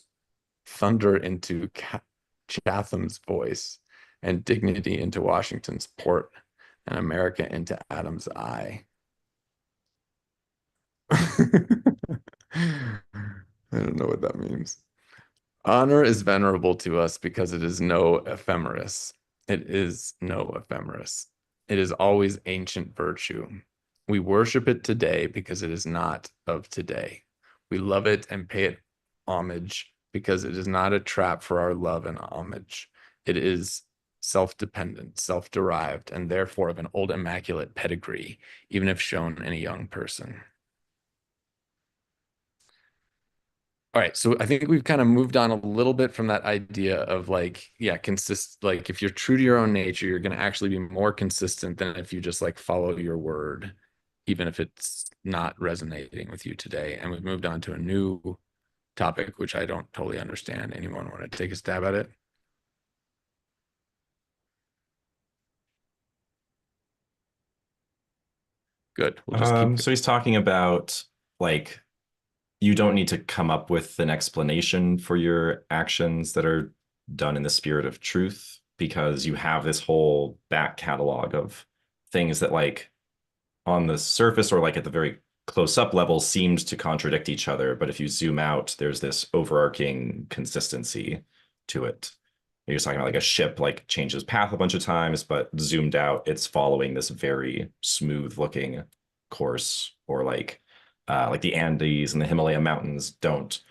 thunder into Chatham's voice and dignity into Washington's port and America into Adam's eye. I don't know what that means. Honor is venerable to us because it is no ephemeris. It is no ephemeris. It is always ancient virtue. We worship it today because it is not of today. We love it and pay it homage because it is not a trap for our love and homage. It is self-dependent, self-derived, and therefore of an old immaculate pedigree, even if shown in a young person. All right, so I think we've kind of moved on a little bit from that idea of like, yeah, like if you're true to your own nature, you're going to actually be more consistent than if you just like follow your word, even if it's not resonating with you today. And we've moved on to a new topic, which I don't totally understand. Anyone want to take a stab at it? Good. We'll just keep. So he's talking about like you don't need to come up with an explanation for your actions that are done in the spirit of truth because you have this whole back catalog of things that like on the surface or like at the very close up level seemed to contradict each other. But if you zoom out, there's this overarching consistency to it. You're just talking about like a ship like changes path a bunch of times, but zoomed out, it's following this very smooth looking course, or like the Andes and the Himalaya mountains don't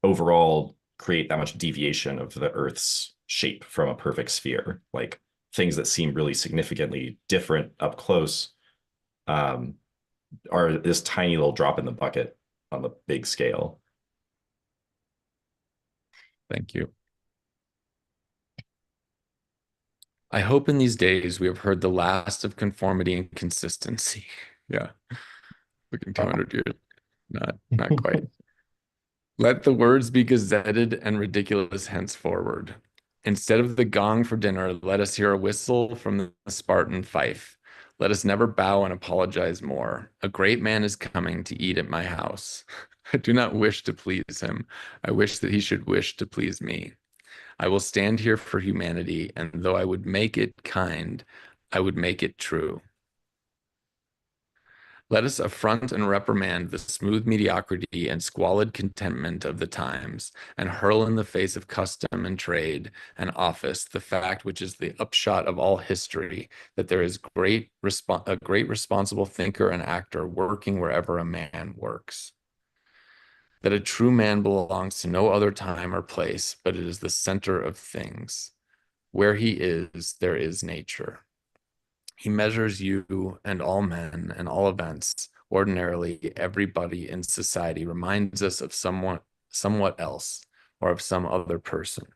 overall create that much deviation of the Earth's shape from a perfect sphere. Like things that seem really significantly different up close are this tiny little drop in the bucket on the big scale. Thank you. I hope in these days we have heard the last of conformity and consistency. Yeah. Looking 200 years. Not quite. Let the words be gazetted and ridiculous henceforward. Instead of the gong for dinner, let us hear a whistle from the Spartan fife. Let us never bow and apologize more. A great man is coming to eat at my house. I do not wish to please him. I wish that he should wish to please me. I will stand here for humanity, and though I would make it kind, I would make it true. Let us affront and reprimand the smooth mediocrity and squalid contentment of the times, and hurl in the face of custom and trade and office the fact which is the upshot of all history, that there is a great responsible thinker and actor working wherever a man works. that a true man belongs to no other time or place, but it is the center of things. Where he is, there is nature. He measures you and all men and all events. Ordinarily, everybody in society reminds us of somewhat else, or of some other person.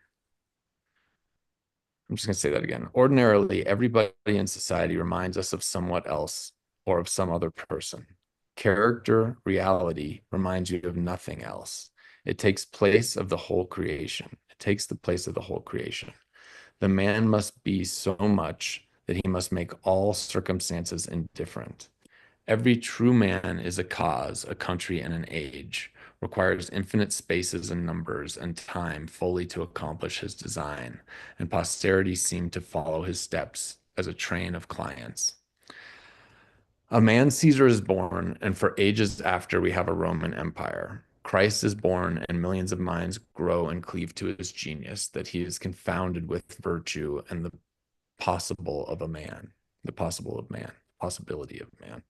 I'm just going to say that again. Ordinarily, everybody in society reminds us of somewhat else or of some other person. Character, reality reminds you of nothing else. It takes place of the whole creation. It takes the place of the whole creation. The man must be so much that he must make all circumstances indifferent. Every true man is a cause, a country, and an age, requires infinite spaces and numbers and time fully to accomplish his design, and posterity seem to follow his steps as a train of clients. A man Caesar is born, and for ages after we have a Roman Empire. Christ is born, and millions of minds grow and cleave to his genius, that he is confounded with virtue and the possible of a man, the possible of man, possibility of man.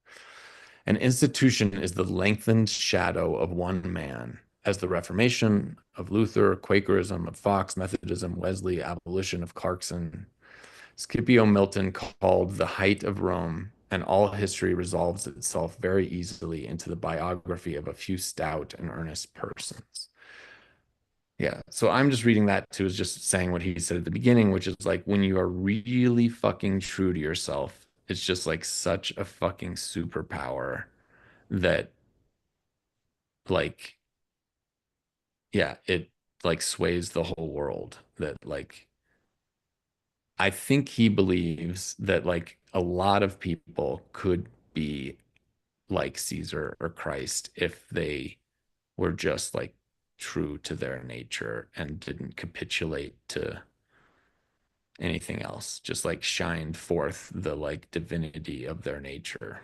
An institution is the lengthened shadow of one man, as the Reformation of Luther, Quakerism of Fox, Methodism, Wesley, abolition of Clarkson. Scipio Milton called the height of Rome, and all history resolves itself very easily into the biography of a few stout and earnest persons. Yeah, so I'm just reading that too, is just saying what he said at the beginning, which is like when you are really fucking true to yourself, it's just like such a fucking superpower that like yeah, it like sways the whole world. That like I think he believes that like a lot of people could be like Caesar or Christ if they were just like true to their nature and didn't capitulate to anything else, just like shined forth the like divinity of their nature.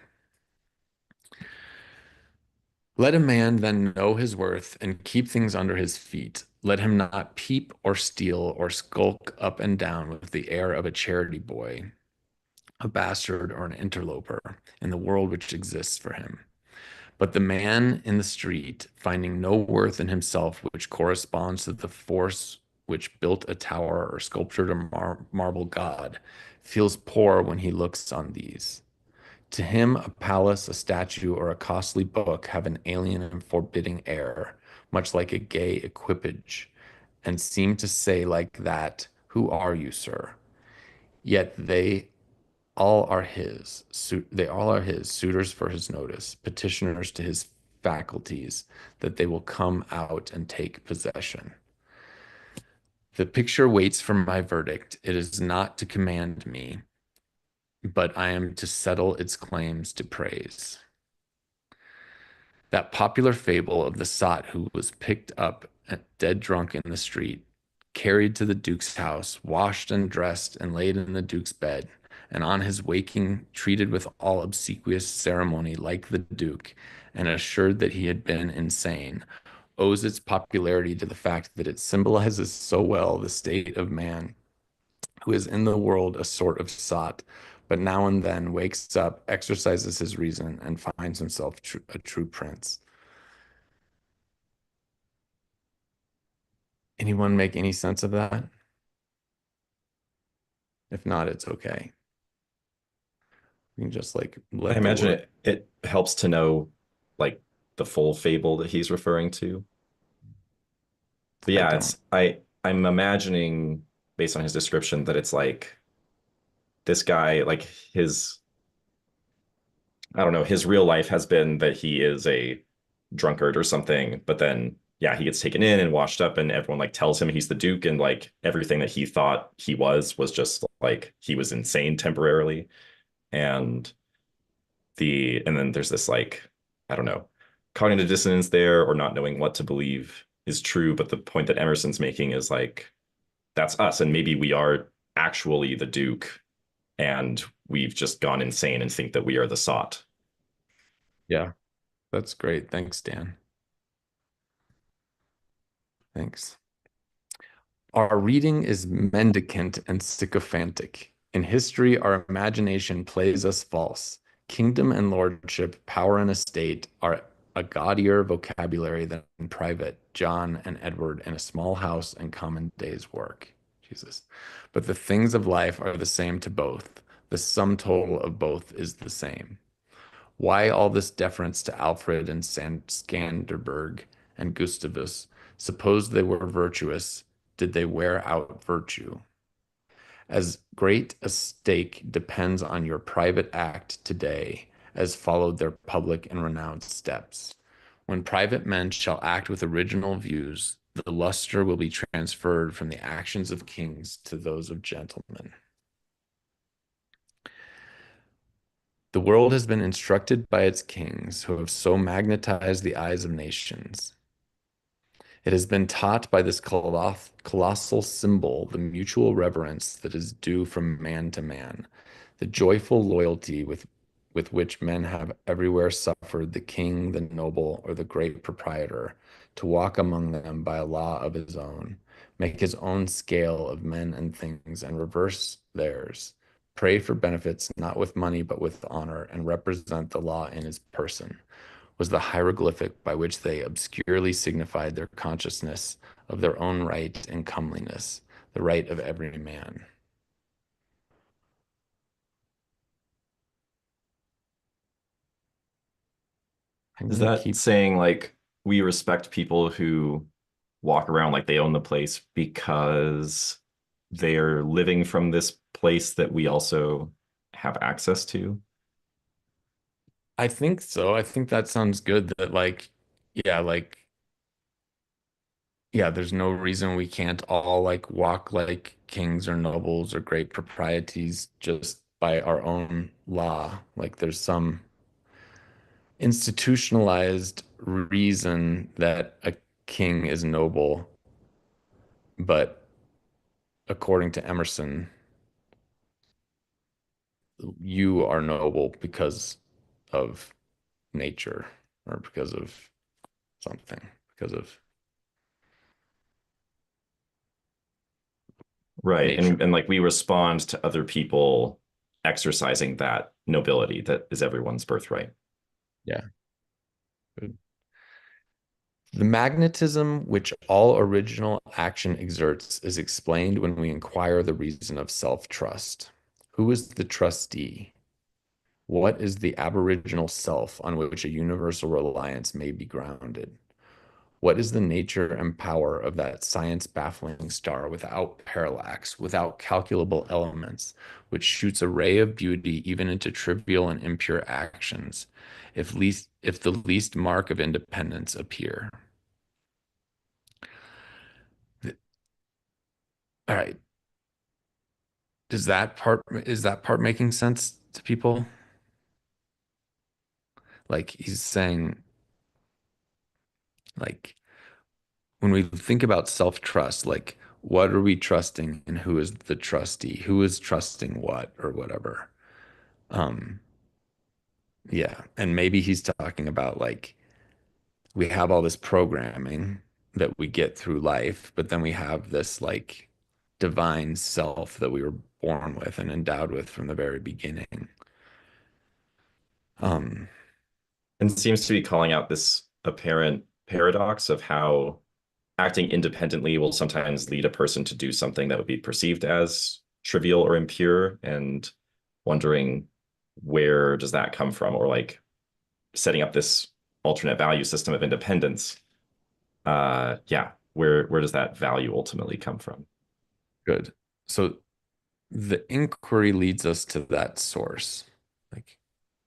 Let a man then know his worth and keep things under his feet. Let him not peep or steal or skulk up and down with the air of a charity boy, a bastard or an interloper in the world which exists for him. But the man in the street, finding no worth in himself which corresponds to the force which built a tower or sculptured a marble god, feels poor when he looks on these. To him, a palace, a statue, or a costly book have an alien and forbidding air, much like a gay equipage, and seem to say like that, "Who are you, sir?" Yet they all are his, suitors for his notice, petitioners to his faculties, that they will come out and take possession. The picture waits for my verdict. It is not to command me, but I am to settle its claims to praise. That popular fable of the sot who was picked up dead drunk in the street, carried to the Duke's house, washed and dressed and laid in the Duke's bed, and on his waking treated with all obsequious ceremony like the Duke, and assured that he had been insane, owes its popularity to the fact that it symbolizes so well the state of man, who is in the world a sort of sot, but now and then wakes up, exercises his reason, and finds himself a true prince. Anyone make any sense of that? If not, it's okay. You can just like I let the imagine word. it helps to know like the full fable that he's referring to. But I yeah, don't. I'm imagining based on his description that it's like this guy, like his, I don't know, his real life has been that he is a drunkard or something, but then yeah, he gets taken in and washed up and everyone like tells him he's the Duke and like everything that he thought he was just like he was insane temporarily. And and then there's this like, I don't know, cognitive dissonance there or not knowing what to believe is true. But the point that Emerson's making is like, that's us. And maybe we are actually the Duke and we've just gone insane and think that we are the sot. Yeah, that's great. Thanks, Dan. Thanks. Our reading is mendicant and sycophantic. In history, our imagination plays us false. Kingdom and lordship, power and estate are a gaudier vocabulary than in private, John and Edward in a small house and common day's work. Jesus. But the things of life are the same to both. The sum total of both is the same. Why all this deference to Alfred and Skanderberg and Gustavus? Suppose they were virtuous, did they wear out virtue? As great a stake depends on your private act today as followed their public and renowned steps. When private men shall act with original views, the luster will be transferred from the actions of kings to those of gentlemen. The world has been instructed by its kings, who have so magnetized the eyes of nations. It has been taught by this colossal symbol the mutual reverence that is due from man to man, the joyful loyalty with which men have everywhere suffered the king, the noble, or the great proprietor to walk among them by a law of his own, make his own scale of men and things, and reverse theirs, pray for benefits not with money but with honor, and represent the law in his person was the hieroglyphic by which they obscurely signified their consciousness of their own right and comeliness, the right of every man. I'm Is gonna that keep. saying like we respect people who walk around like they own the place because they're living from this place that we also have access to? I think so. I think that sounds good. That yeah, yeah, there's no reason we can't all like walk like kings or nobles or great proprieties just by our own law. Like there's some institutionalized reason that a king is noble, but according to Emerson, you are noble because of nature or because of something, because of Right. nature. And like we respond to other people exercising that nobility that is everyone's birthright. Yeah. Good. The magnetism which all original action exerts is explained when we inquire the reason of self-trust. Who is the trustee? What is the aboriginal self on which a universal reliance may be grounded? What is the nature and power of that science-baffling star without parallax, without calculable elements, which shoots a ray of beauty even into trivial and impure actions, if the least mark of independence appear? All right. Is that part making sense to people? Like he's saying, like when we think about self-trust, like what are we trusting and who is the trustee? Who is trusting what or whatever? Um, yeah. And maybe he's talking about like we have all this programming that we get through life, but then we have this like divine self that we were born with and endowed with from the very beginning. Um, And seems to be calling out this apparent paradox of how acting independently will sometimes lead a person to do something that would be perceived as trivial or impure, and wondering where does that come from, or like setting up this alternate value system of independence. Yeah, where does that value ultimately come from? Good. So the inquiry leads us to that source, like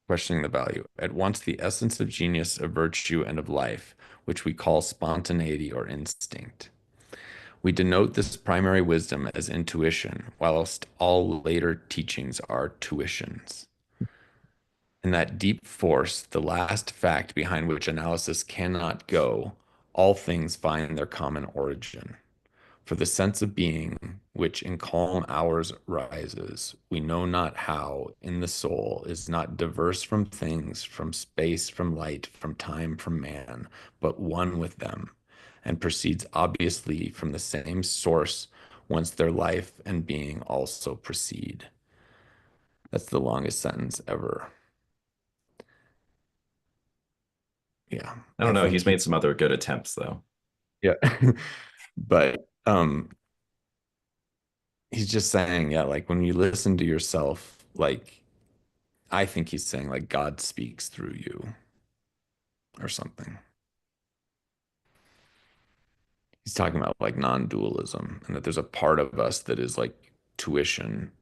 questioning the value. At once the essence of genius, of virtue, and of life, which we call spontaneity or instinct. We denote this primary wisdom as intuition, whilst all later teachings are tuitions. In that deep force, the last fact behind which analysis cannot go, all things find their common origin. For the sense of being, which in calm hours rises, we know not how, in the soul, is not diverse from things, from space, from light, from time, from man, but one with them, and proceeds obviously from the same source, whence their life and being also proceed. That's the longest sentence ever. yeah, I I don't know. think He's made some other good attempts though. yeah. But he's just saying, yeah, like when you listen to yourself, like I think he's saying like God speaks through you or something. He's talking about like non-dualism and that there's a part of us that is like tuition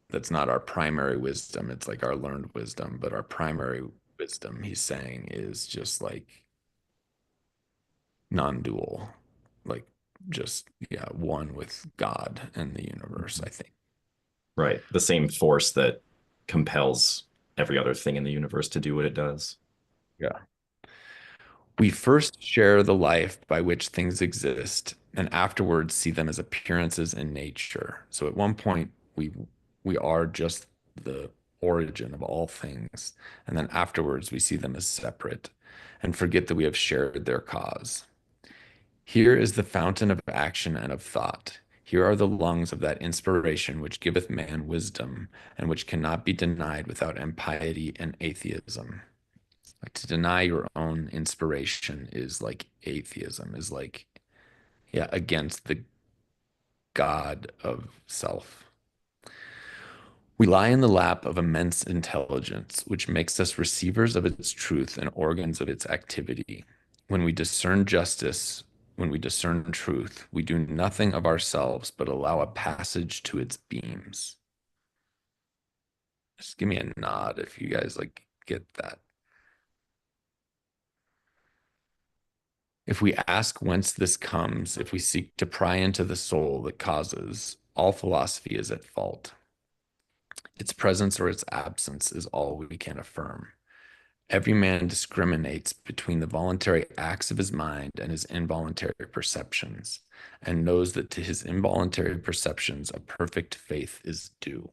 that's not our primary wisdom. It's like our learned wisdom, but our primary wisdom, he's saying, is just like non-dual, like just yeah, one with God and the universe, I think. Right. The same force that compels every other thing in the universe to do what it does. Yeah. We first share the life by which things exist, and afterwards see them as appearances in nature. So at one point we are just the origin of all things, and then afterwards we see them as separate and forget that we have shared their cause. Here is the fountain of action and of thought. Here are the lungs of that inspiration which giveth man wisdom, and which cannot be denied without impiety and atheism. Like to deny your own inspiration is like atheism, is like, yeah, against the God of self. We lie in the lap of immense intelligence, which makes us receivers of its truth and organs of its activity. When we discern justice, when we discern truth, we do nothing of ourselves but allow a passage to its beams. Just give me a nod if you guys like get that. If we ask whence this comes, if we seek to pry into the soul that causes, all philosophy is at fault. Its presence or its absence is all we can affirm. Every man discriminates between the voluntary acts of his mind and his involuntary perceptions, and knows that to his involuntary perceptions a perfect faith is due.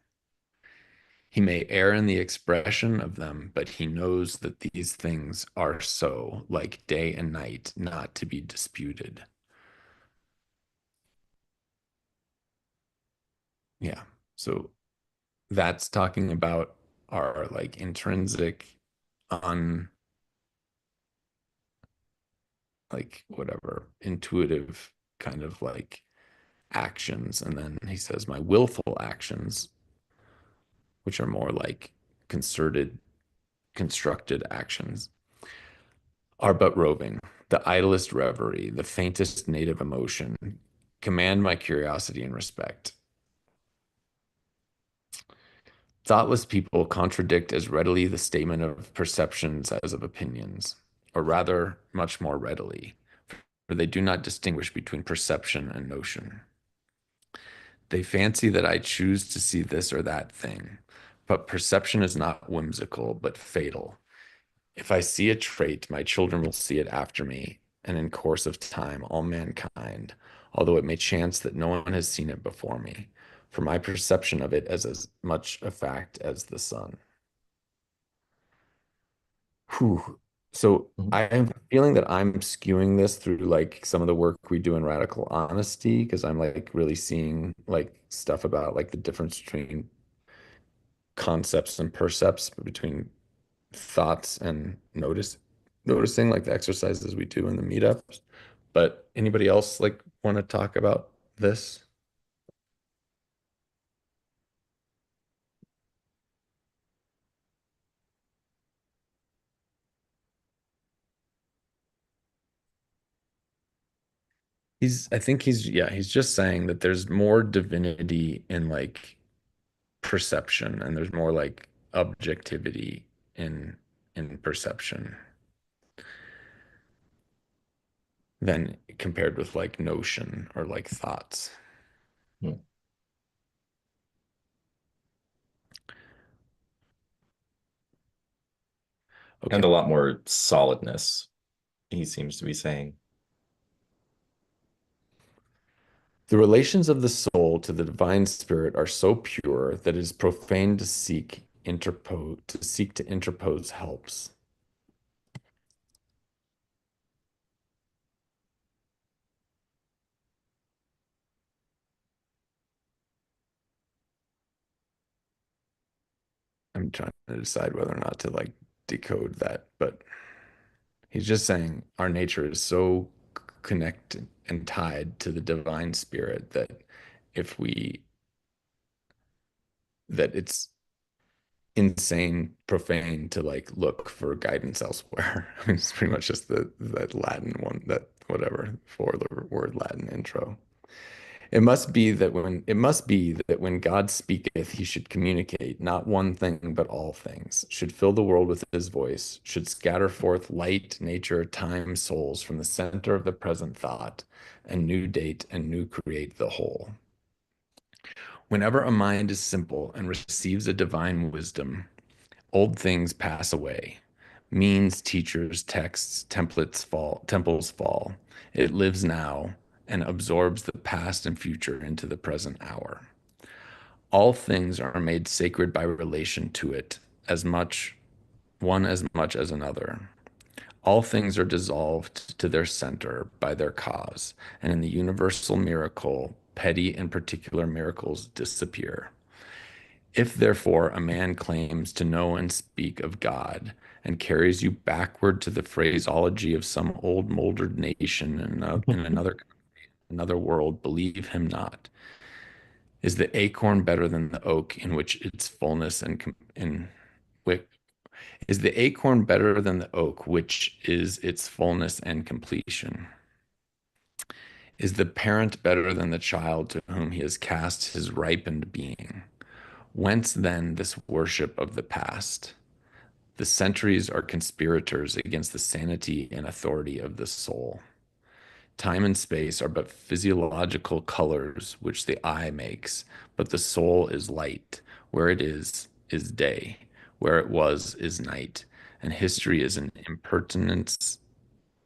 He may err in the expression of them, but he knows that these things are so, like day and night, not to be disputed. Yeah. So that's talking about our like intrinsic un like whatever intuitive kind of like actions. And then he says my willful actions, which are more like concerted, constructed actions, are but roving, the idlest reverie, the faintest native emotion, command my curiosity and respect. Thoughtless people contradict as readily the statement of perceptions as of opinions, or rather, much more readily, for they do not distinguish between perception and notion. They fancy that I choose to see this or that thing, but perception is not whimsical, but fatal. If I see a trait, my children will see it after me, and in course of time, all mankind, although it may chance that no one has seen it before me, for my perception of it is as much a fact as the sun. Whew. So Mhm. I am feeling that I'm skewing this through like some of the work we do in radical honesty because I'm like really seeing like stuff about like the difference between concepts and percepts, between thoughts and noticing like the exercises we do in the meetups. But anybody else like want to talk about this? I think yeah, he's just saying that there's more divinity in like perception and there's more like objectivity in perception than compared with like notion or like thoughts. Hmm. And Okay. a lot more solidness, he seems to be saying. The relations of the soul to the divine spirit are so pure that it is profane to seek to interpose helps. I'm trying to decide whether or not to like decode that, but He's just saying our nature is so connected and tied to the divine spirit that if we that it's insane, profane to like look for guidance elsewhere. I mean, it's pretty much just the that Latin one, that whatever for the word Latin intro. It must be that when God speaketh, he should communicate not one thing, but all things, should fill the world with his voice, should scatter forth light, nature, time, souls from the center of the present thought, and new date and new create the whole. Whenever a mind is simple and receives a divine wisdom, old things pass away. Means, teachers, texts, temples fall. It lives now and absorbs the past and future into the present hour. All things are made sacred by relation to it, as much one as much as another. All things are dissolved to their center by their cause, and in the universal miracle, petty and particular miracles disappear. If therefore a man claims to know and speak of God and carries you backward to the phraseology of some old moldered nation in another world, believe him not. Is the acorn better than the oak in which its fullness and in which is the acorn better than the oak which is its fullness and completion? Is the parent better than the child to whom he has cast his ripened being? Whence then this worship of the past? The centuries are conspirators against the sanity and authority of the soul. Time and space are but physiological colors which the eye makes, but the soul is light. Where it is day. Where it was, is night. And history is an impertinence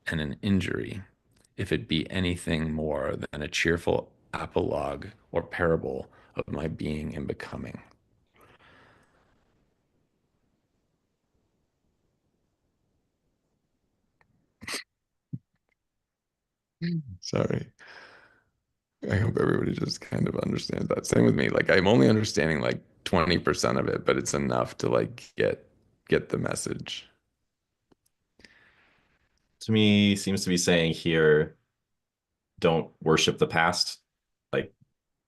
and an injury, if it be anything more than a cheerful apologue or parable of my being and becoming. Sorry. I hope everybody just kind of understands that. Same with me. Like I'm only understanding like 20% of it, but it's enough to like get the message. To me, seems to be saying here, don't worship the past. Like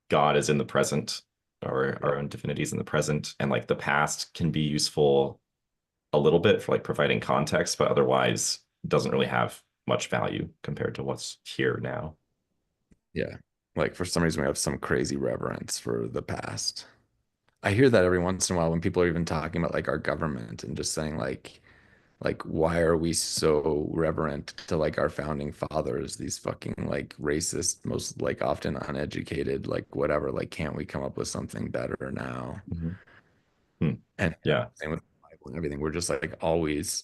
God is in the present, or Yeah. our own divinity is in the present, and like the past can be useful a little bit for like providing context, but otherwise doesn't really have much value compared to what's here now. Yeah. Like for some reason we have some crazy reverence for the past. I hear that every once in a while when people are even talking about like our government and just saying like why are we so reverent to like our founding fathers, these fucking like racist, most like often uneducated, like whatever, like can't we come up with something better now? Mhm. Hmm. And Yeah. same with the Bible and everything. We're just like always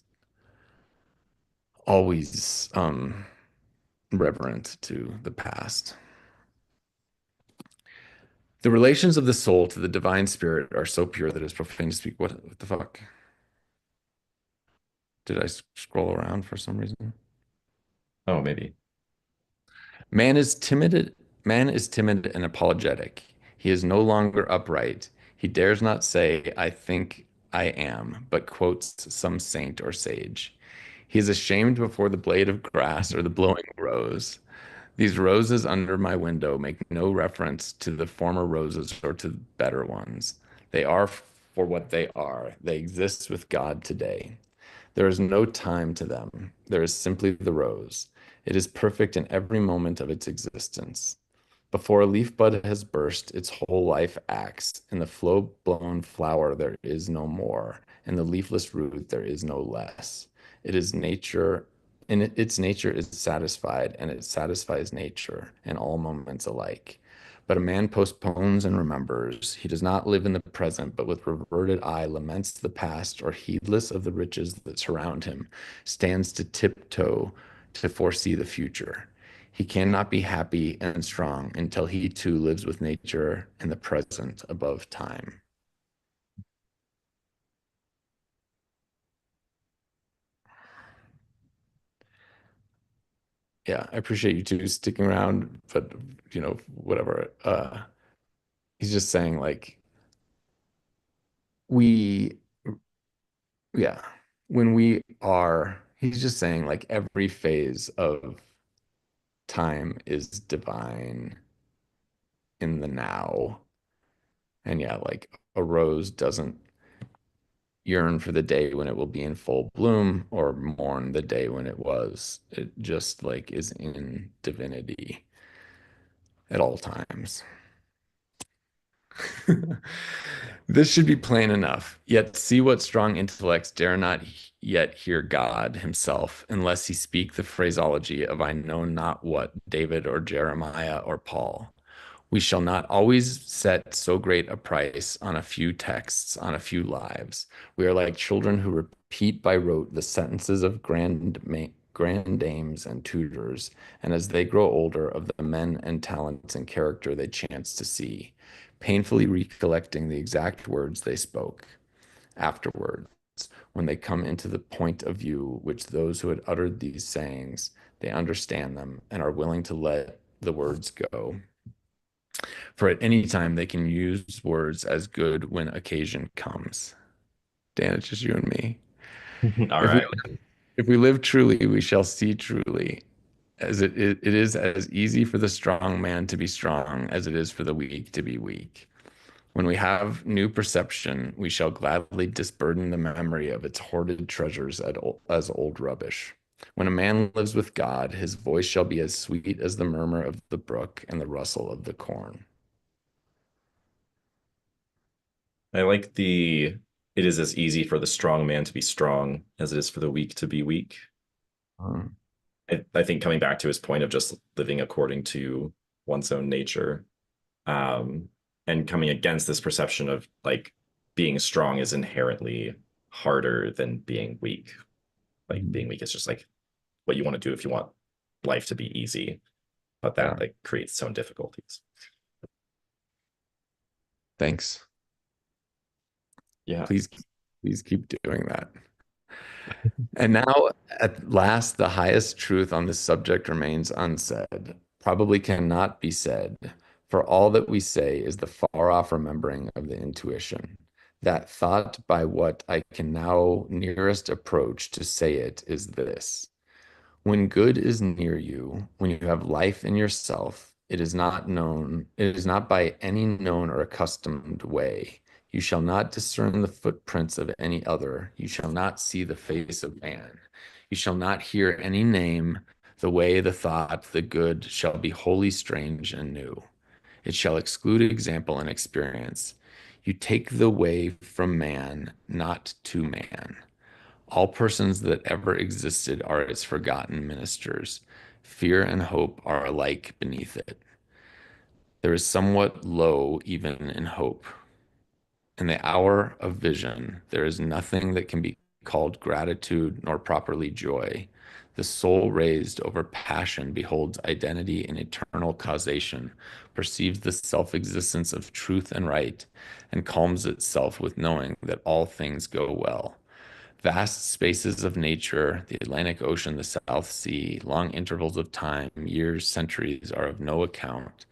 reverent to the past. The relations of the soul to the divine spirit are so pure that it's profane to speak. What the fuck? Did I scroll around for some reason? Oh, maybe. Man is timid. Man is timid and apologetic. He is no longer upright. He dares not say, I think I am, but quotes some saint or sage. He is ashamed before the blade of grass or the blowing rose. These roses under my window make no reference to the former roses or to the better ones. They are for what they are. They exist with God today. There is no time to them. There is simply the rose. It is perfect in every moment of its existence. Before a leaf bud has burst, its whole life acts. In the flow-blown flower, there is no more. In the leafless root, there is no less. It is nature, and its nature is satisfied, and it satisfies nature in all moments alike. But a man postpones and remembers. He does not live in the present, but with reverted eye laments the past, or heedless of the riches that surround him, stands to tiptoe to foresee the future. He cannot be happy and strong until he too lives with nature in the present above time. Yeah, I appreciate you two sticking around, but whatever. He's just saying like we, yeah, when we are He's just saying like every phase of time is divine in the now. And yeah, like a rose doesn't yearn for the day when it will be in full bloom or mourn the day when it was. It just like is in divinity at all times. This should be plain enough. Yet see what strong intellects dare not yet hear God himself, unless he speak the phraseology of I know not what, David or Jeremiah or Paul. We shall not always set so great a price on a few texts, on a few lives. We are like children who repeat by rote the sentences of grandames and tutors, and as they grow older, of the men and talents and character they chance to see, painfully recollecting the exact words they spoke afterwards, when they come into the point of view which those who had uttered these sayings, they understand them and are willing to let the words go. For at any time they can use words as good when occasion comes. Dan, it's just you and me. All If we right. if we live truly, we shall see truly. As it is as easy for the strong man to be strong as it is for the weak to be weak. When we have new perception, we shall gladly disburden the memory of its hoarded treasures as old rubbish. When a man lives with God, his voice shall be as sweet as the murmur of the brook and the rustle of the corn. I like the it is as easy for the strong man to be strong as it is for the weak to be weak. Um, I think coming back to his point of just living according to one's own nature, um, and coming against this perception of like being strong is inherently harder than being weak. Like being weak is just like what you want to do if you want life to be easy, but yeah, that like creates its own difficulties. thanks. Yeah. Please, please keep doing that. And now, at last, the highest truth on this subject remains unsaid, probably cannot be said, for all that we say is the far off remembering of the intuition. That thought by what I can now nearest approach to say it is this. When good is near you, when you have life in yourself, it is not known, it is not by any known or accustomed way. You shall not discern the footprints of any other. You shall not see the face of man. You shall not hear any name. The way, the thought, the good shall be wholly strange and new. It shall exclude example and experience. You take the way from man, not to man. All persons that ever existed are its forgotten ministers. Fear and hope are alike beneath it. There is somewhat low even in hope. In the hour of vision, there is nothing that can be called gratitude nor properly joy. The soul raised over passion beholds identity in eternal causation, perceives the self existence of truth and right, and calms itself with knowing that all things go well. Vast spaces of nature, the Atlantic Ocean, the South Sea, long intervals of time, years, centuries are of no account.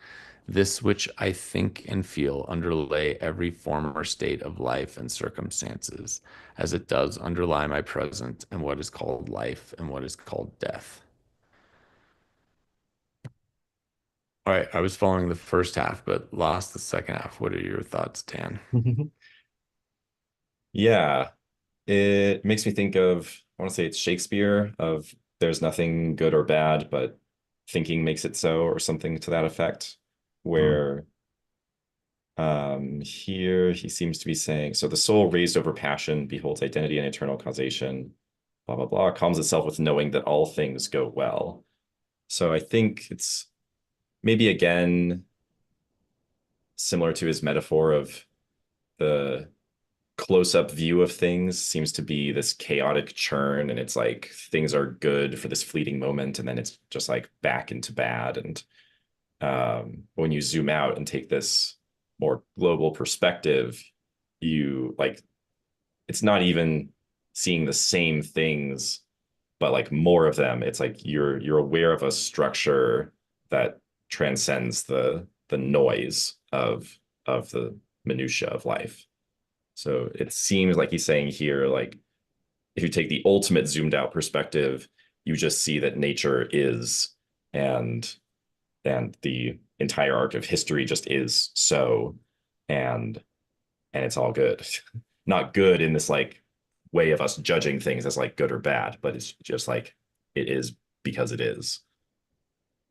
This which I think and feel underlay every former state of life and circumstances, as it does underlie my present and what is called life and what is called death. All right, I was following the first half, but lost the second half. What are your thoughts, Dan? Yeah. It makes me think of, I want to say it's Shakespeare, of there's nothing good or bad, but thinking makes it so, or something to that effect, Hmm. where here he seems to be saying, so the soul raised over passion beholds identity and eternal causation, blah, blah, blah, calms itself with knowing that all things go well. So I think it's maybe again similar to his metaphor of the close-up view of things seems to be this chaotic churn, and it's like things are good for this fleeting moment and then it's just like back into bad. And when you zoom out and take this more global perspective, you like it's not even seeing the same things but like more of them. It's like you're aware of a structure that transcends the noise of the minutia of life. So it seems like he's saying here, like if you take the ultimate zoomed out perspective, you just see that nature is, and the entire arc of history just is so, and it's all good. Not good in this like way of us judging things as like good or bad, but it's just like it is because it is.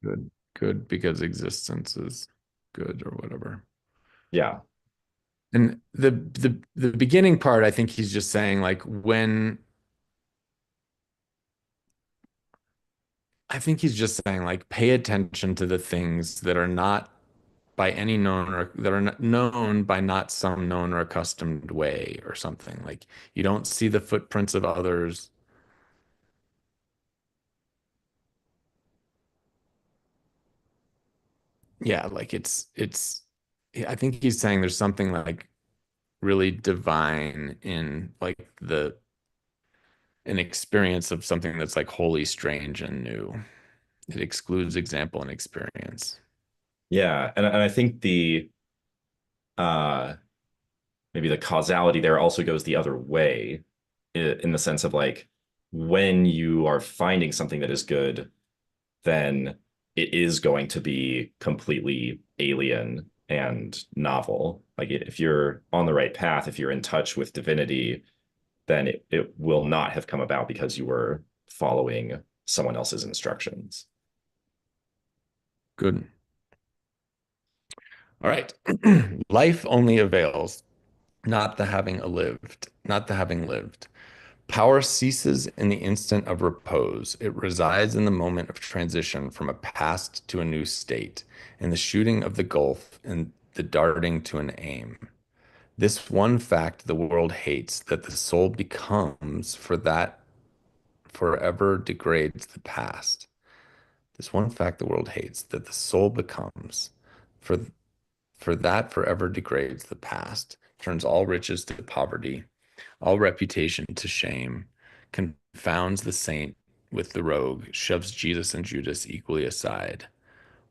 Good. Good because existence is good or whatever. Yeah. And the beginning part, I think he's just saying like when I think he's just saying like pay attention to the things that are not by any known or that are not known by not some known or accustomed way or something. Like you don't see the footprints of others. Yeah, like I think he's saying there's something like really divine in like the an experience of something that's like wholly strange and new. It excludes example and experience. Yeah. And I think the uh maybe the causality there also goes the other way in the sense of like when you are finding something that is good, then it is going to be completely alien and novel. Like if you're on the right path, if you're in touch with divinity, then it will not have come about because you were following someone else's instructions. Good. All right. Life only avails, not the having lived. Power ceases in the instant of repose. It resides in the moment of transition from a past to a new state, in the shooting of the gulf and the darting to an aim. This one fact the world hates, that the soul becomes, for that forever degrades the past. This one fact the world hates, that the soul becomes, for that forever degrades the past, turns all riches to poverty, all reputation to shame, confounds the saint with the rogue, shoves Jesus and Judas equally aside.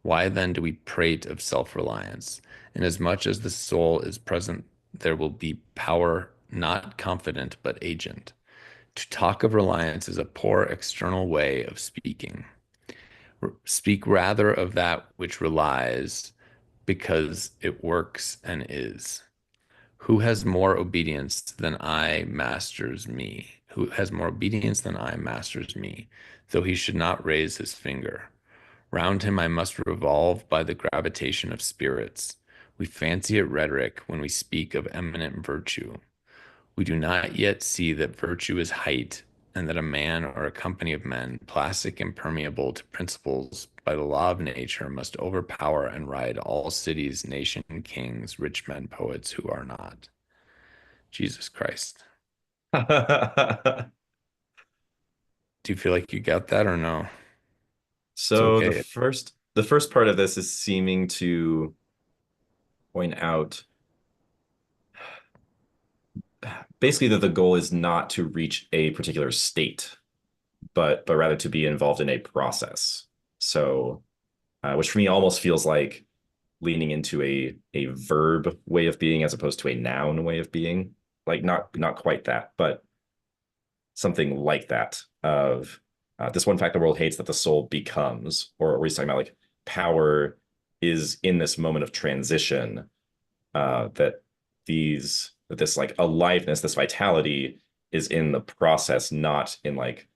Why then do we prate of self-reliance? Inasmuch as the soul is present, there will be power not confident but agent. To talk of reliance is a poor external way of speaking. Speak rather of that which relies, because it works and is. Who has more obedience than I masters me? Who has more obedience than I masters me, though he should not raise his finger? Round him I must revolve by the gravitation of spirits. We fancy it rhetoric when we speak of eminent virtue. We do not yet see that virtue is height, and that a man or a company of men, plastic and permeable to principles by the law of nature, must overpower and ride all cities, nation, kings, rich men, poets who are not. Jesus Christ. Do you feel like you got that or no? It's So okay. the first part of this is seeming to point out basically that the goal is not to reach a particular state, but rather to be involved in a process. So, which for me almost feels like leaning into a verb way of being as opposed to a noun way of being. Like not quite that, but something like that. Of this one fact the world hates, that the soul becomes, or we're talking about like power is in this moment of transition. That this like aliveness, this vitality is in the process, not in like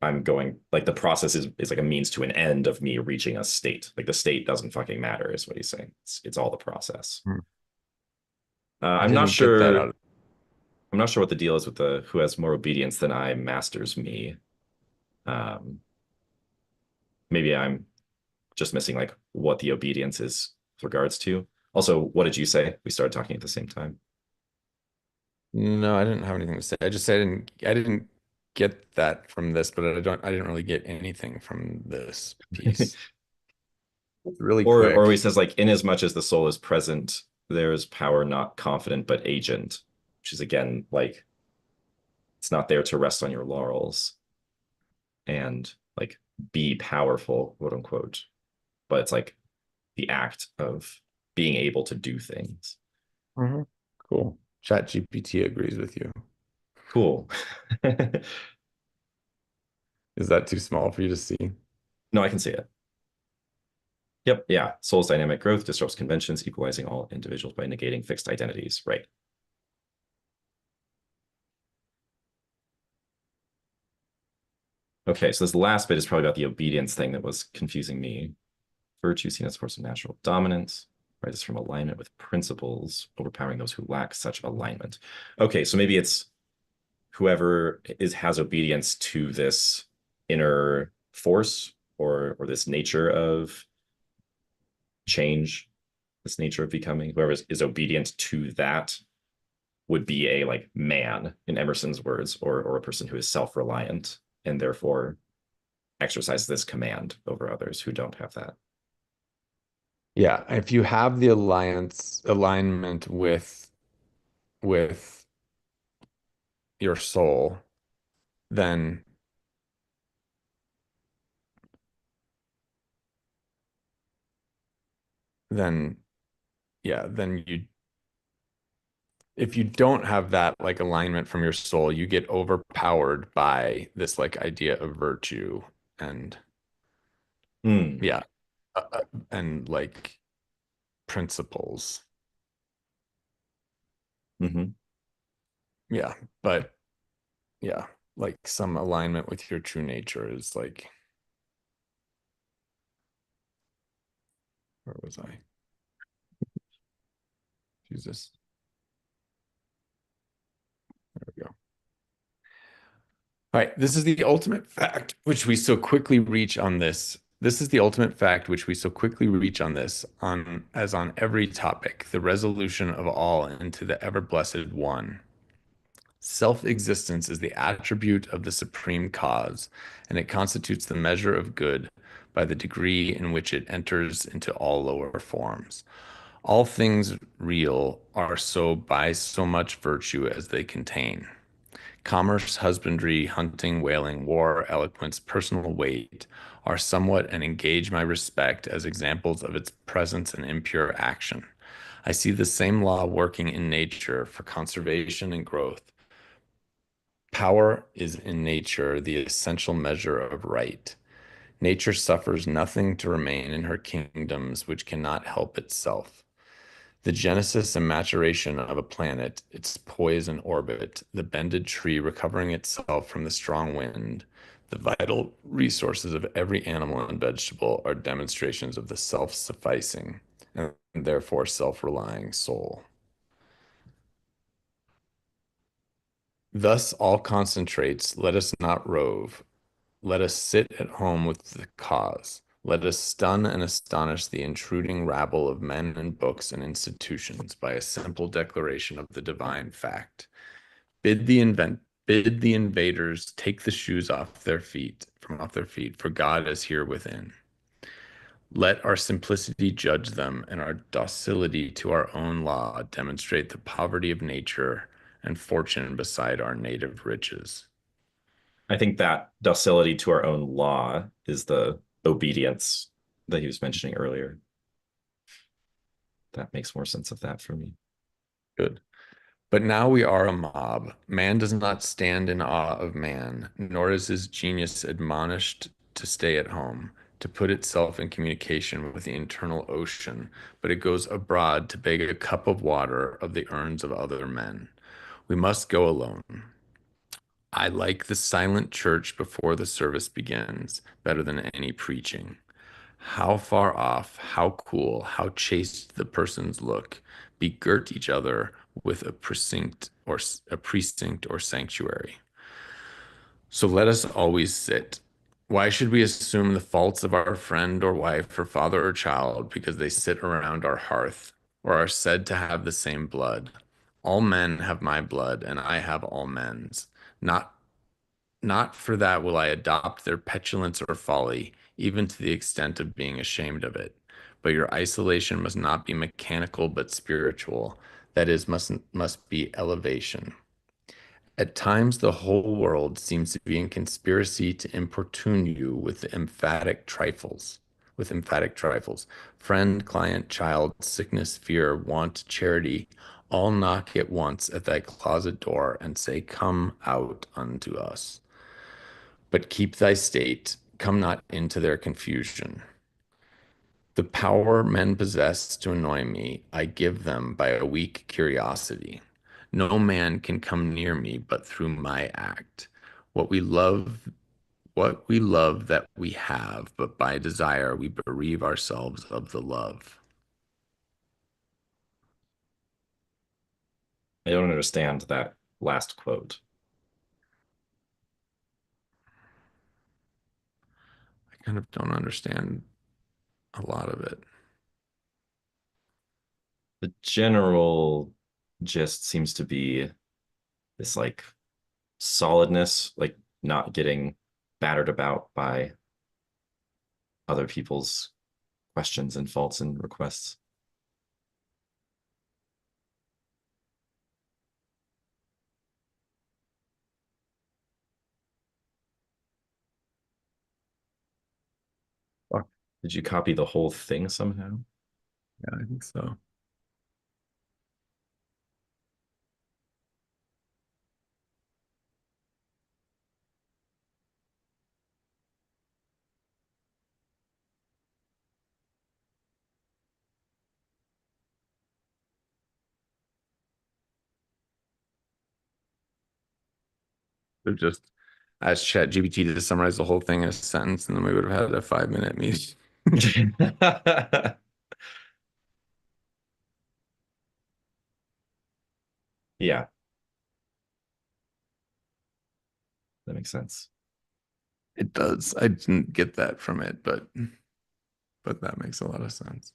I'm going like the process is like a means to an end of me reaching a state. Like the state doesn't fucking matter, is what he's saying. It's all the process. Hmm. I I'm not didn't get that sure. out. I'm not sure what the deal is with the who has more obedience than I masters me. Um, maybe I'm just missing like what the obedience is with regards to. Also, what did you say? We started talking at the same time. No, I didn't have anything to say. I just said I didn't get that from this, but I didn't really get anything from this piece. It's really Or he quick. says like, in as much as the soul is present, there is power not confident but agent, which is again like it's not there to rest on your laurels and like be powerful, quote unquote, but it's like the act of being able to do things. Mhm. Cool. Chat GPT agrees with you. Cool. Is that too small for you to see? No, I can see it. Yep, yeah. Soul's dynamic growth disrupts conventions, equalizing all individuals by negating fixed identities. Right. Okay, so this last bit is probably about the obedience thing that was confusing me. Virtue seen as a force of natural dominance, arises from alignment with principles, overpowering those who lack such alignment. Okay, so maybe it's whoever has obedience to this inner force or this nature of change, this nature of becoming, whoever is obedient to that would be a like man in Emerson's words, or a person who is self-reliant and therefore exercise this command over others who don't have that. Yeah, if you have the alignment with your soul, then then yeah, then you if you don't have that like alignment from your soul, you get overpowered by this like idea of virtue and Mm. yeah, and like principles. Mm-hmm. Yeah, but yeah, like some alignment with your true nature is like, where was I? Jesus. There we go. All right, this is the ultimate fact which we so quickly reach on this. This is the ultimate fact which we so quickly reach on this, on as on every topic, the resolution of all into the ever blessed one. Self-existence is the attribute of the supreme cause, and it constitutes the measure of good by the degree in which it enters into all lower forms. All things real are so by so much virtue as they contain. Commerce, husbandry, hunting, whaling, war, eloquence, personal weight are somewhat and engage my respect as examples of its presence and impure action. I see the same law working in nature for conservation and growth. Power is in nature the essential measure of right. Nature suffers nothing to remain in her kingdoms which cannot help itself. The genesis and maturation of a planet, its poise and orbit, the bended tree recovering itself from the strong wind, the vital resources of every animal and vegetable are demonstrations of the self-sufficing and therefore self-relying soul. Thus all concentrates, let us not rove, let us sit at home with the cause. Let us stun and astonish the intruding rabble of men and books and institutions by a simple declaration of the divine fact. Bid the invaders take the shoes off their feet, for God is here within. Let our simplicity judge them, and our docility to our own law demonstrate the poverty of nature and fortune beside our native riches. I think that docility to our own law is the obedience that he was mentioning earlier. That makes more sense of that for me. Good. But now we are a mob. Man does not stand in awe of man, nor is his genius admonished to stay at home, to put itself in communication with the internal ocean, but it goes abroad to beg a cup of water of the urns of other men. We must go alone. I like the silent church before the service begins better than any preaching. How far off, how cool, how chaste the persons look, begirt each other with a precinct or sanctuary. So let us always sit. Why should we assume the faults of our friend or wife or father or child because they sit around our hearth or are said to have the same blood? All men have my blood, and I have all men's. Not not for that will I adopt their petulance or folly, even to the extent of being ashamed of it. But your isolation must not be mechanical but spiritual. That is, must be elevation. At times, the whole world seems to be in conspiracy to importune you with emphatic trifles. Friend, client, child, sickness, fear, want, charity, All knock at once at thy closet door and say, Come out unto us. But keep thy state, come not into their confusion. The power men possess to annoy me, I give them by a weak curiosity. No man can come near me but through my act. What we love, what we love that we have, but by desire we bereave ourselves of the love. I don't understand that last quote. I kind of don't understand a lot of it. The general gist seems to be this like solidness, like not getting battered about by other people's questions and faults and requests. Fuck. Did you copy the whole thing somehow? Yeah, I think so. They've just asked ChatGPT to summarize the whole thing in a sentence, and then we would have had a 5 minute meeting. Yeah, that makes sense. It does. I didn't get that from it, but that makes a lot of sense.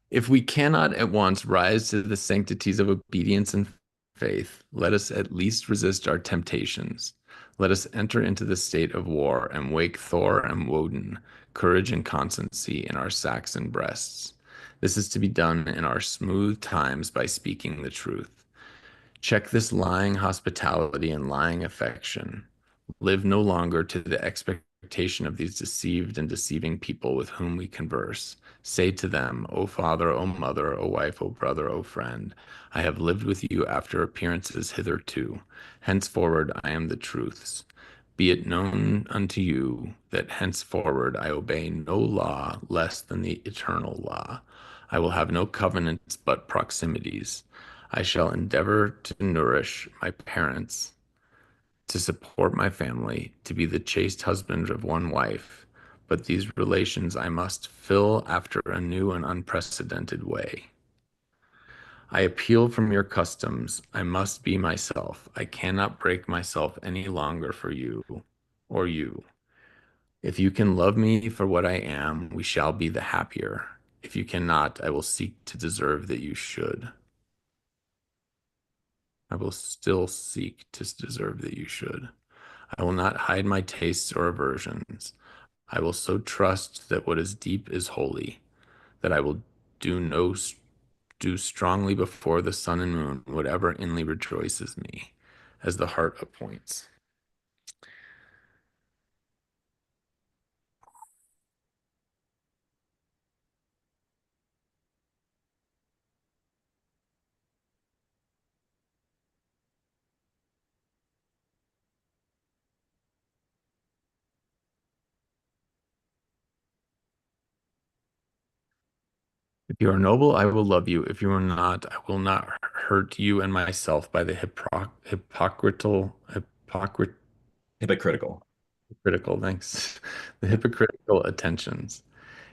If we cannot at once rise to the sanctities of obedience and faith, let us at least resist our temptations. Let us enter into the state of war and wake Thor and Woden, courage and constancy in our Saxon breasts. This is to be done in our smooth times by speaking the truth. Check this lying hospitality and lying affection. Live no longer to the expectation of these deceived and deceiving people with whom we converse. Say to them, O father, O mother, O wife, O brother, O friend, I have lived with you after appearances hitherto. Henceforward I am the truth's. Be it known unto you that henceforward I obey no law less than the eternal law. I will have no covenants but proximities. I shall endeavor to nourish my parents, to support my family, to be the chaste husband of one wife. But these relations I must fill after a new and unprecedented way. I appeal from your customs. I must be myself. I cannot break myself any longer for you or you. If you can love me for what I am, we shall be the happier. If you cannot, I will seek to deserve that you should. I will still seek to deserve that you should. I will not hide my tastes or aversions. I will so trust that what is deep is holy, that I will do no do strongly before the sun and moon whatever inly rejoices me, as the heart appoints. If you are noble, I will love you. If you are not, I will not hurt you and myself by the Hypocritical. hypocritical, thanks, the Yeah. hypocritical attentions.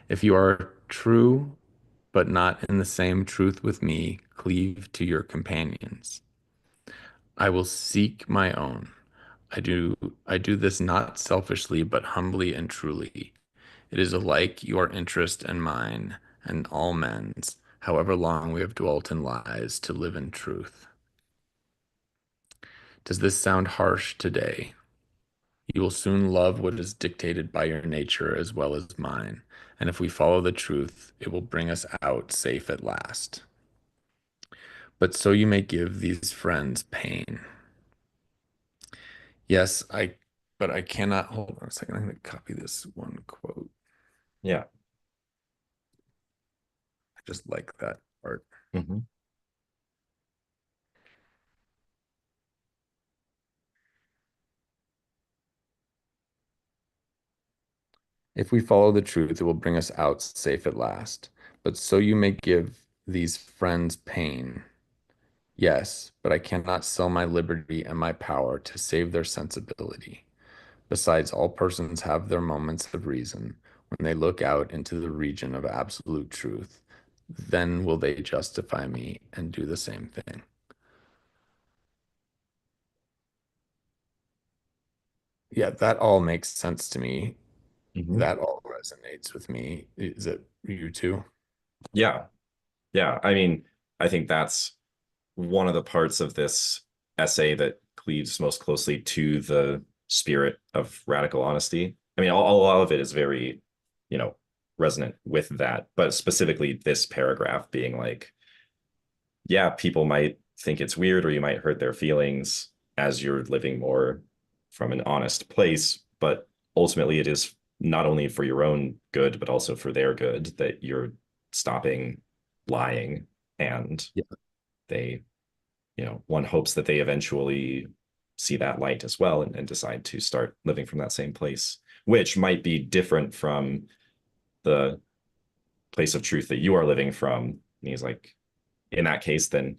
If you are true, but not in the same truth with me, cleave to your companions. I will seek my own. I do I do this not selfishly, but humbly and truly. It is alike your interest and mine, and all men's, however long we have dwelt in lies, to live in truth. Does this sound harsh today? You will soon love what is dictated by your nature as well as mine, and if we follow the truth, it will bring us out safe at last. But so you may give these friends pain. Yes, but I cannot, hold on a second. I'm going to copy this one quote. Yeah. just like that part. Mhm. If we follow the truth, it will bring us out safe at last. But so you may give these friends pain. Yes, but I cannot sell my liberty and my power to save their sensibility. Besides, all persons have their moments of reason when they look out into the region of absolute truth. Then will they justify me and do the same thing. Yeah, that all makes sense to me. Mhm. That all resonates with me. Is it you too? Yeah. Yeah. I mean, I think that's one of the parts of this essay that cleaves most closely to the spirit of radical honesty. I mean, a lot of it is very, you know, resonant with that, but specifically this paragraph being like, yeah, people might think it's weird or you might hurt their feelings as you're living more from an honest place, but ultimately it is not only for your own good, but also for their good that you're stopping lying and Yeah. they, one hopes that they eventually see that light as well and decide to start living from that same place, which might be different from the place of truth that you are living from. And he's like, in that case, then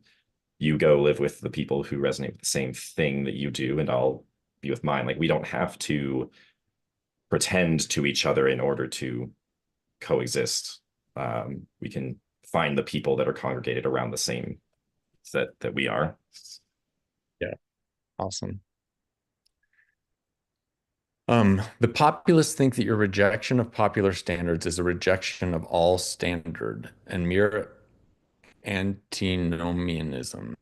you go live with the people who resonate with the same thing that you do, and I'll be with mine. Like, we don't have to pretend to each other in order to coexist. We can find the people that are congregated around the same that we are. Yeah. Awesome. The populists think that your rejection of popular standards is a rejection of all standard and mere antinomianism.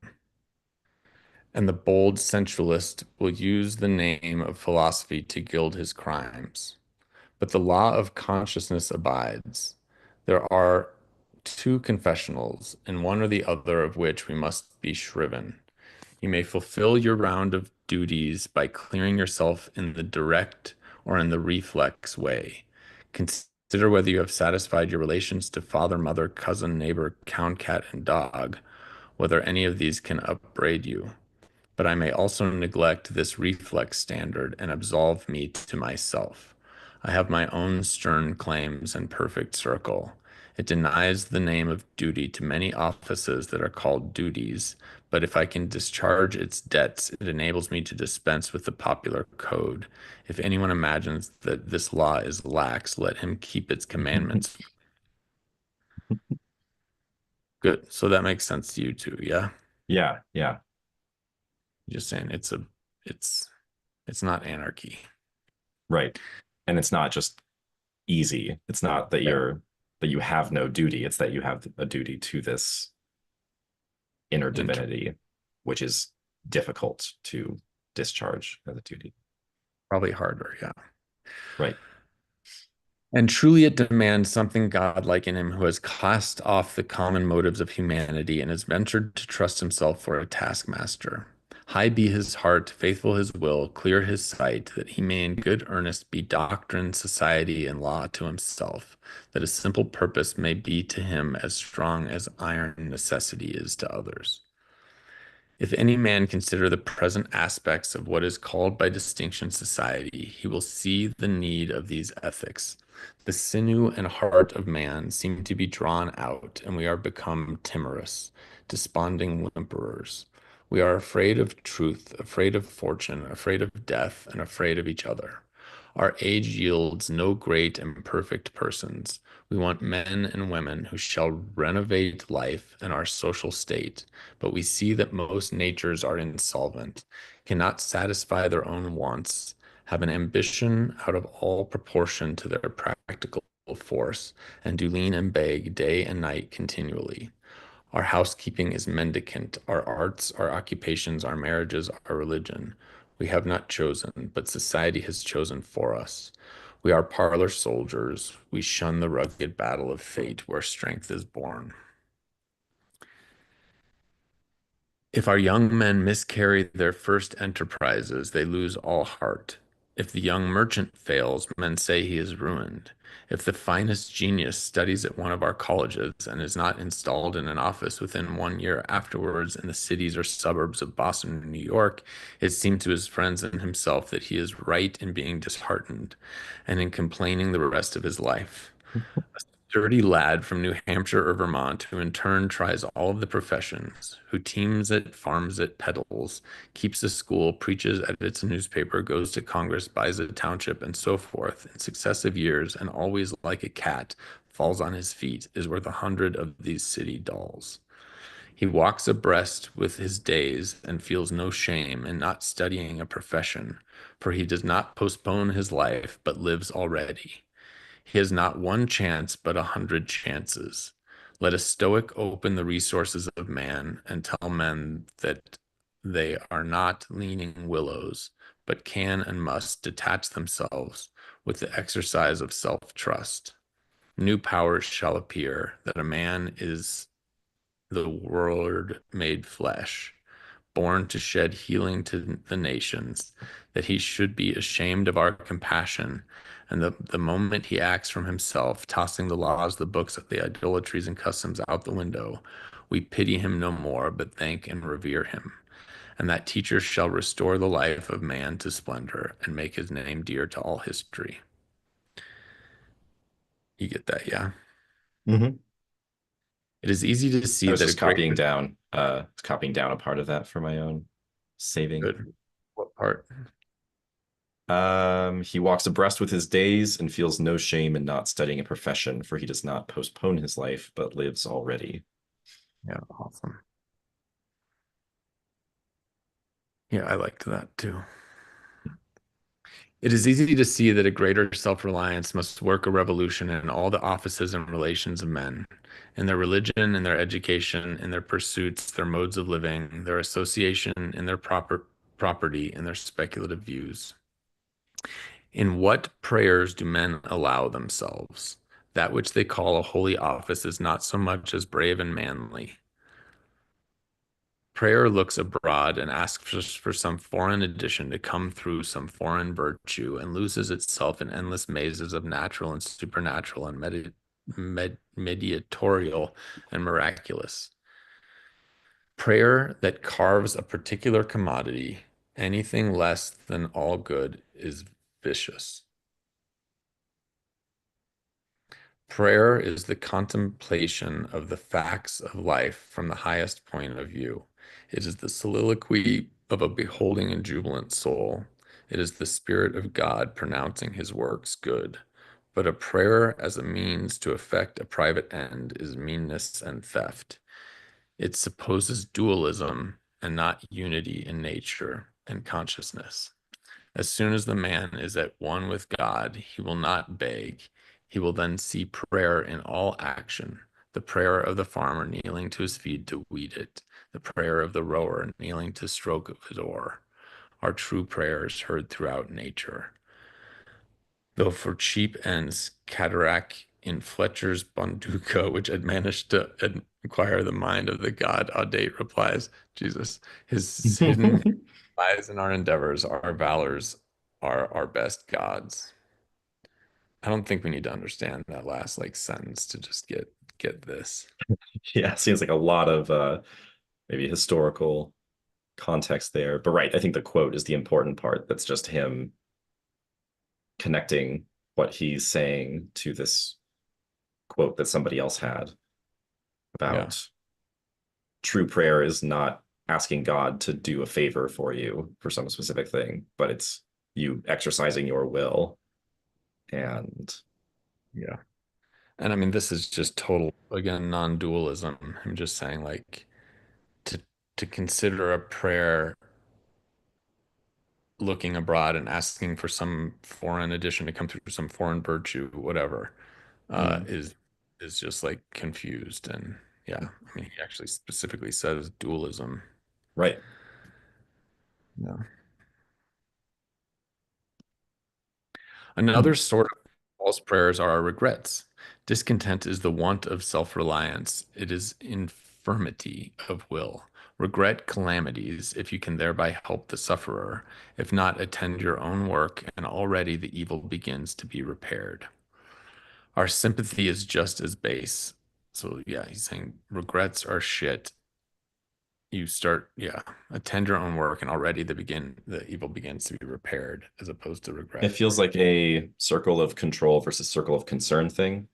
And the bold sensualist will use the name of philosophy to gild his crimes. But the law of consciousness abides. There are two confessionals, in one or the other of which we must be shriven. You may fulfill your round of duties by clearing yourself in the direct or in the reflex way. Consider whether you have satisfied your relations to father, mother, cousin, neighbor, count, cat, and dog, whether any of these can upbraid you. But I may also neglect this reflex standard and absolve me to myself. I have my own stern claims and perfect circle. It denies the name of duty to many offices that are called duties, but if I can discharge its debts, it enables me to dispense with the popular code. If anyone imagines that this law is lax, let him keep its commandments. Good. So that makes sense to you too, yeah? Yeah, yeah, Just saying it's it's not anarchy. right. And it's not just easy. It's not that Yeah. you have no duty. It's that you have a duty to this inner Inter- divinity, which is difficult to discharge as a duty. Probably harder, yeah. Right. And truly it demands something godlike in him who has cast off the common motives of humanity and has ventured to trust himself for a taskmaster. High be his heart, faithful his will, clear his sight, that he may in good earnest be doctrine, society, and law to himself, that a simple purpose may be to him as strong as iron necessity is to others. If any man consider the present aspects of what is called by distinction society, he will see the need of these ethics. The sinew and heart of man seem to be drawn out, and we are become timorous, desponding whimperers. We are afraid of truth, afraid of fortune, afraid of death, and afraid of each other. Our age yields no great and perfect persons. We want men and women who shall renovate life and our social state, but we see that most natures are insolvent, cannot satisfy their own wants, have an ambition out of all proportion to their practical force, and do lean and beg day and night continually. Our housekeeping is mendicant, our arts, our occupations, our marriages, our religion. We have not chosen, but society has chosen for us. We are parlor soldiers. We shun the rugged battle of fate where strength is born. If our young men miscarry their first enterprises, they lose all heart. If the young merchant fails, men say he is ruined. If the finest genius studies at one of our colleges and is not installed in an office within 1 year afterwards in the cities or suburbs of Boston and New York, it seems to his friends and himself that he is right in being disheartened and in complaining the rest of his life. Dirty lad from New Hampshire or Vermont, who in turn tries all of the professions, who teams it, farms it, peddles, keeps a school, preaches, edits a newspaper, goes to Congress, buys a township, and so forth, in successive years, and always like a cat, falls on his feet, is worth 100 of these city dolls. He walks abreast with his days and feels no shame in not studying a profession, for he does not postpone his life, but lives already. He has not one chance, but 100 chances. Let a stoic open the resources of man and tell men that they are not leaning willows, but can and must detach themselves with the exercise of self-trust. New powers shall appear, that a man is the Word made flesh, born to shed healing to the nations, that he should be ashamed of our compassion. And the moment he acts from himself, tossing the laws, the books, the idolatries, and customs out the window, we pity him no more, but thank and revere him. And that teacher shall restore the life of man to splendor and make his name dear to all history. You get that, yeah? Hmm. It is easy to I see was that a just great copying down a part of that for my own saving. good. What part? He walks abreast with his days and feels no shame in not studying a profession, for he does not postpone his life, but lives already. Yeah, awesome. Yeah, I liked that too. It is easy to see that a greater self-reliance must work a revolution in all the offices and relations of men, in their religion, in their education, in their pursuits, their modes of living, their association, in their property, in their speculative views. In what prayers do men allow themselves? That which they call a holy office is not so much as brave and manly. Prayer looks abroad and asks for some foreign addition to come through some foreign virtue and loses itself in endless mazes of natural and supernatural and mediatorial and miraculous. Prayer that carves a particular commodity, anything less than all good, is vicious. Prayer is the contemplation of the facts of life from the highest point of view. It is the soliloquy of a beholding and jubilant soul. It is the Spirit of God pronouncing his works good. But a prayer as a means to effect a private end is meanness and theft. It supposes dualism and not unity in nature and consciousness. As soon as the man is at one with God, he will not beg. He will then see prayer in all action. The prayer of the farmer kneeling to his feet to weed it, the prayer of the rower kneeling to stroke of his oar, are true prayers heard throughout nature. Though for cheap ends, cataract in Fletcher's Bonduca, which had managed to inquire the mind of the god Audate, replies, Jesus, his hidden lies in our endeavors, our valors are our best gods. I don't think we need to understand that last like sentence to just get this. Yeah, seems like a lot of maybe historical context there. But right, I think the quote is the important part. That's just him connecting what he's saying to this quote that somebody else had Yeah, about true prayer is not asking God to do a favor for you for some specific thing, but it's you exercising your will. And yeah. And I mean, this is just total, again, non-dualism. I'm just saying like to to consider a prayer looking abroad and asking for some foreign addition to come through some foreign virtue, whatever, mm, is just like confused. And yeah, I mean, he actually specifically says dualism. right. Yeah. Hmm. Another sort of false prayers are our regrets. Discontent is the want of self-reliance. It is infirmity of will. Regret calamities if you can thereby help the sufferer. If not, attend your own work, and already the evil begins to be repaired. Our sympathy is just as base. So yeah, he's saying regrets are shit. You start, yeah, attend your own work, and already the evil begins to be repaired, as opposed to It regret. feels like a circle of control versus circle of concern thing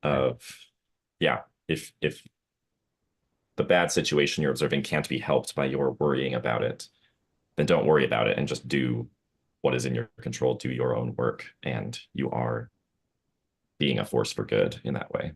of, yeah, if the bad situation you're observing can't be helped by your worrying about it, then don't worry about it and just do what is in your control, do your own work, and you are being a force for good in that way.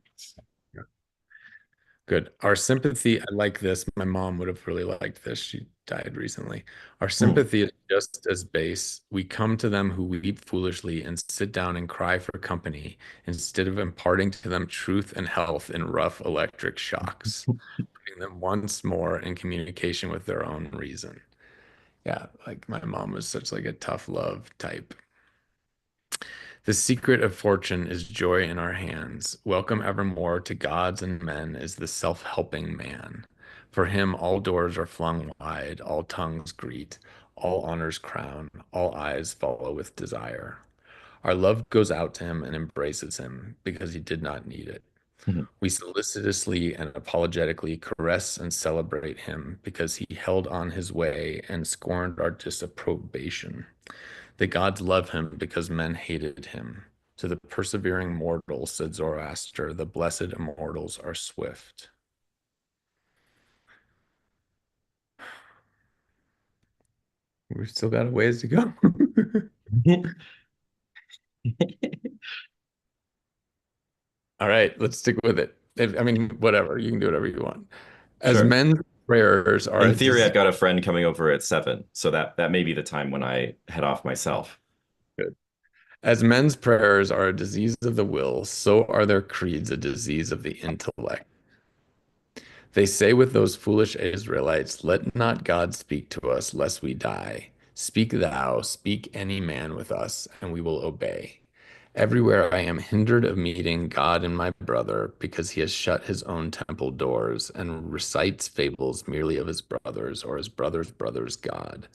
Good. Our sympathy, I like this. My mom would have really liked this. She died recently. Our Hmm. sympathy is just as base. We come to them who weep foolishly and sit down and cry for company instead of imparting to them truth and health in rough electric shocks, putting them once more in communication with their own reason. Yeah, like my mom was such like a tough love type. The secret of fortune is joy in our hands. Welcome evermore to gods and men is the self-helping man. For him, all doors are flung wide, all tongues greet, all honors crown, all eyes follow with desire. Our love goes out to him and embraces him because he did not need it. Mhm. We solicitously and apologetically caress and celebrate him because he held on his way and scorned our disapprobation. The gods love him because men hated him. To the persevering mortal, said Zoroaster, the blessed immortals are swift. We've still got a ways to go. All right, let's stick with it. I mean, whatever. You can do whatever you want. As Sure. men's prayers are In a theory, disease. I've got a friend coming over at 7, so that may be the time when I head off myself. As men's prayers are a disease of the will, so are their creeds a disease of the intellect. They say with those foolish Israelites, let not God speak to us, lest we die. Speak thou, speak any man with us, and we will obey. Everywhere I am hindered of meeting God and my brother, because he has shut his own temple doors and recites fables merely of his brothers or his brother's brother's God.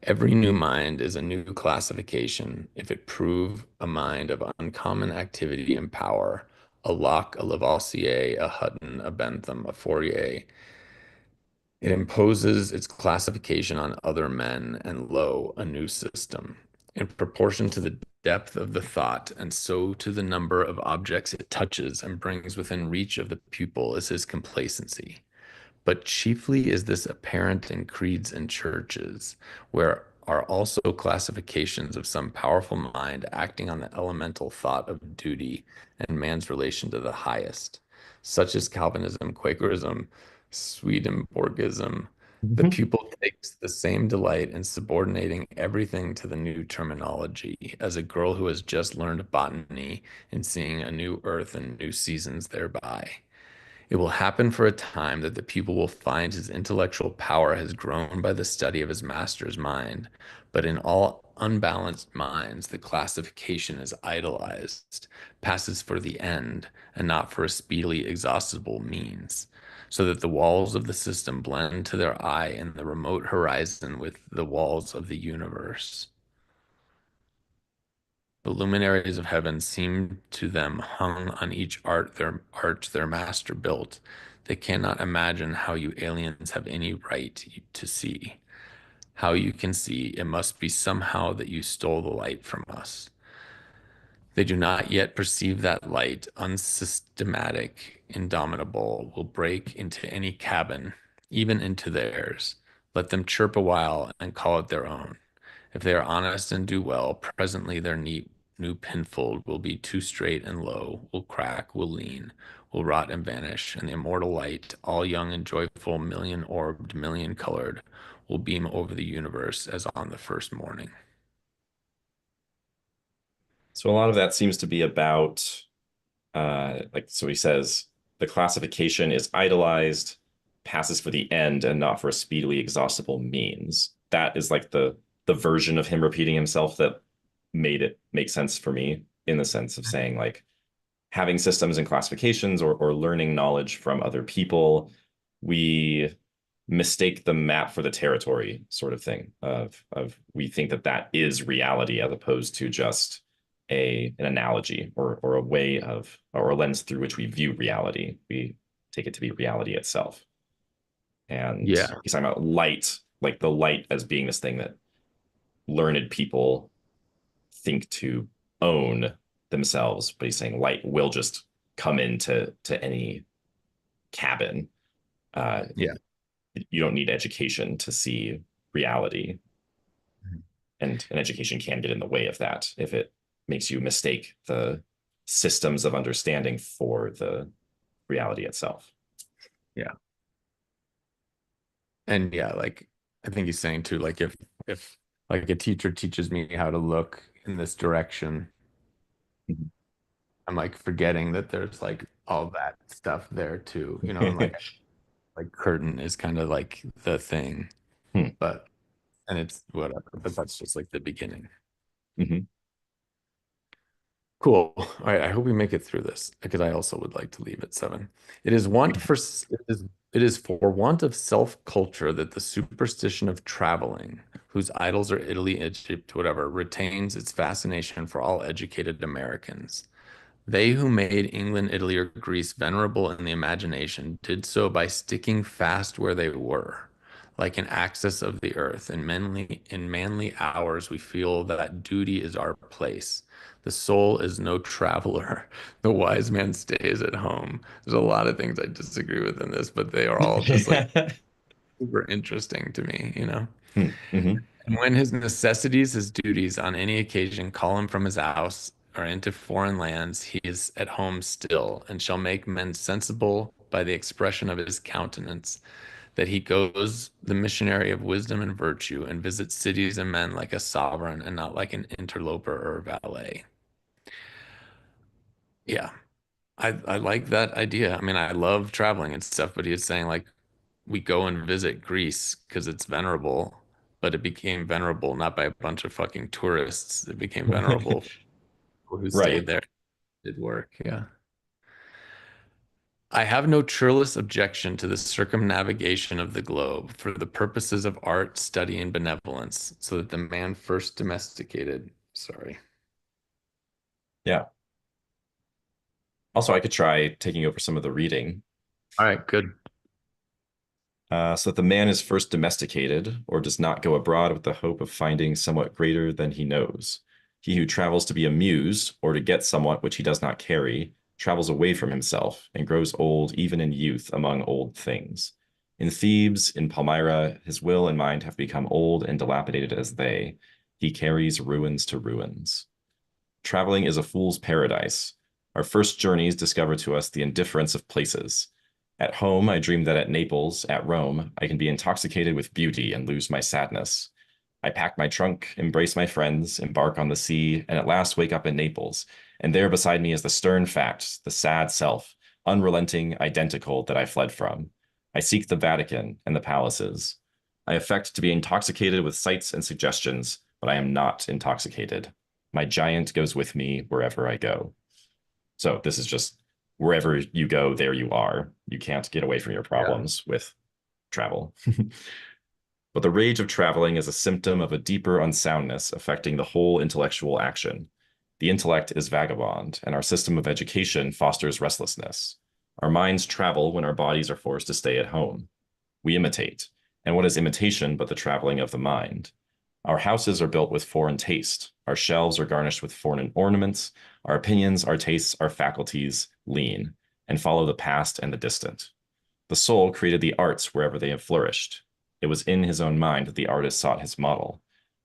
Every new mind is a new classification, if it prove a mind of uncommon activity and power, a Locke, a Lavoisier, a Hutton, a Bentham, a Fourier. It imposes its classification on other men, and lo, a new system. In proportion to the depth of the thought, and so to the number of objects it touches and brings within reach of the pupil, is his complacency. But chiefly is this apparent in creeds and churches, where are also classifications of some powerful mind acting on the elemental thought of duty and man's relation to the highest, such as Calvinism, Quakerism, Swedenborgism. The Mhm. pupil takes the same delight in subordinating everything to the new terminology, as a girl who has just learned botany in seeing a new earth and new seasons thereby. It will happen for a time that the pupil will find his intellectual power has grown by the study of his master's mind, but in all unbalanced minds, the classification is idolized, passes for the end, and not for a speedily exhaustible means, so that the walls of the system blend to their eye in the remote horizon with the walls of the universe. The luminaries of heaven seem to them hung on each arch their master built. They cannot imagine how you aliens have any right to see. How you can see, it must be somehow that you stole the light from us. They do not yet perceive that light, unsystematic, indomitable, will break into any cabin, even into theirs. Let them chirp a while and call it their own. If they are honest and do well, presently their neat new pinfold will be too straight and low, will crack, will lean, will rot and vanish, and the immortal light, all young and joyful, million orbed, million colored, will beam over the universe as on the first morning. So a lot of that seems to be about, like, so he says, the classification is idolized, passes for the end, and not for a speedily exhaustible means. That is like the version of him repeating himself that made it make sense for me, in the sense of saying, like, having systems and classifications or learning knowledge from other people, we mistake the map for the territory sort of thing of we think that that is reality as opposed to just an analogy or a way of or a lens through which we view reality. We take it to be reality itself. And Yeah. he's talking about light, like the light as being this thing that learned people think to own themselves, but he's saying light will just come into any cabin. Yeah. You don't need education to see reality, Mhm. and an education can get in the way of that if it makes you mistake the systems of understanding for the reality itself. Yeah. And yeah, like I think he's saying too, like if like a teacher teaches me how to look in this direction, Mhm. I'm like forgetting that there's like all that stuff there too, you know, and like curtain is kind of like the thing, Hmm. but and it's whatever, but that's just like the beginning. Mhm. Cool. All right. I hope we make it through this because I also would like to leave at 7. It is want for it is for want of self-culture that the superstition of traveling, whose idols are Italy, Egypt, whatever, retains its fascination for all educated Americans. They who made England, Italy, or Greece venerable in the imagination did so by sticking fast where they were, like an axis of the earth. In manly hours, we feel that duty is our place. The soul is no traveler. The wise man stays at home. There's a lot of things I disagree with in this, but they are all just like super interesting to me, you know? Mhm. And when his necessities, his duties on any occasion call him from his house or into foreign lands, he is at home still, and shall make men sensible by the expression of his countenance that he goes the missionary of wisdom and virtue, and visits cities and men like a sovereign and not like an interloper or valet. Yeah, I like that idea. I mean, I love traveling and stuff, but he was saying like we go and visit Greece because it's venerable, but it became venerable not by a bunch of fucking tourists. It became venerable for people who stayed Right. there, did work. Yeah. I have no churlish objection to the circumnavigation of the globe for the purposes of art, study, and benevolence, so that the man first domesticated. Sorry. Yeah. Also, I could try taking over some of the reading. All right, good. So that the man is first domesticated, or does not go abroad with the hope of finding somewhat greater than he knows. He who travels to be amused, or to get somewhat which he does not carry, travels away from himself, and grows old even in youth among old things. In Thebes, in Palmyra, his will and mind have become old and dilapidated as they. He carries ruins to ruins. Traveling is a fool's paradise. Our first journeys discover to us the indifference of places. At home, I dream that at Naples, at Rome, I can be intoxicated with beauty and lose my sadness. I pack my trunk, embrace my friends, embark on the sea, and at last wake up in Naples. And there beside me is the stern fact, the sad self, unrelenting, identical, that I fled from. I seek the Vatican and the palaces. I affect to be intoxicated with sights and suggestions, but I am not intoxicated. My giant goes with me wherever I go. So this is just wherever you go, there you are. You can't get away from your Yeah. problems with travel. But the rage of traveling is a symptom of a deeper unsoundness affecting the whole intellectual action. The intellect is vagabond, and our system of education fosters restlessness. Our minds travel when our bodies are forced to stay at home. We imitate. And what is imitation but the traveling of the mind? Our houses are built with foreign taste. Our shelves are garnished with foreign ornaments. Our opinions, our tastes, our faculties lean and follow the past and the distant. The soul created the arts wherever they have flourished. It was in his own mind that the artist sought his model.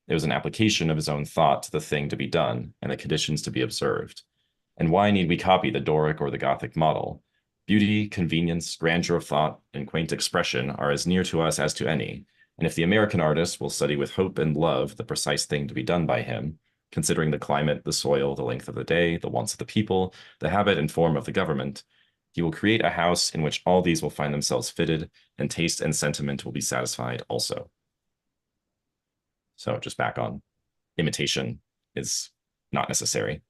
It was an application of his own thought to the thing to be done and the conditions to be observed. And why need we copy the Doric or the Gothic model? Beauty, convenience, grandeur of thought, and quaint expression are as near to us as to any. And if the American artist will study with hope and love the precise thing to be done by him, considering the climate, the soil, the length of the day, the wants of the people, the habit and form of the government, he will create a house in which all these will find themselves fitted, and taste and sentiment will be satisfied also. So just back on imitation is not necessary.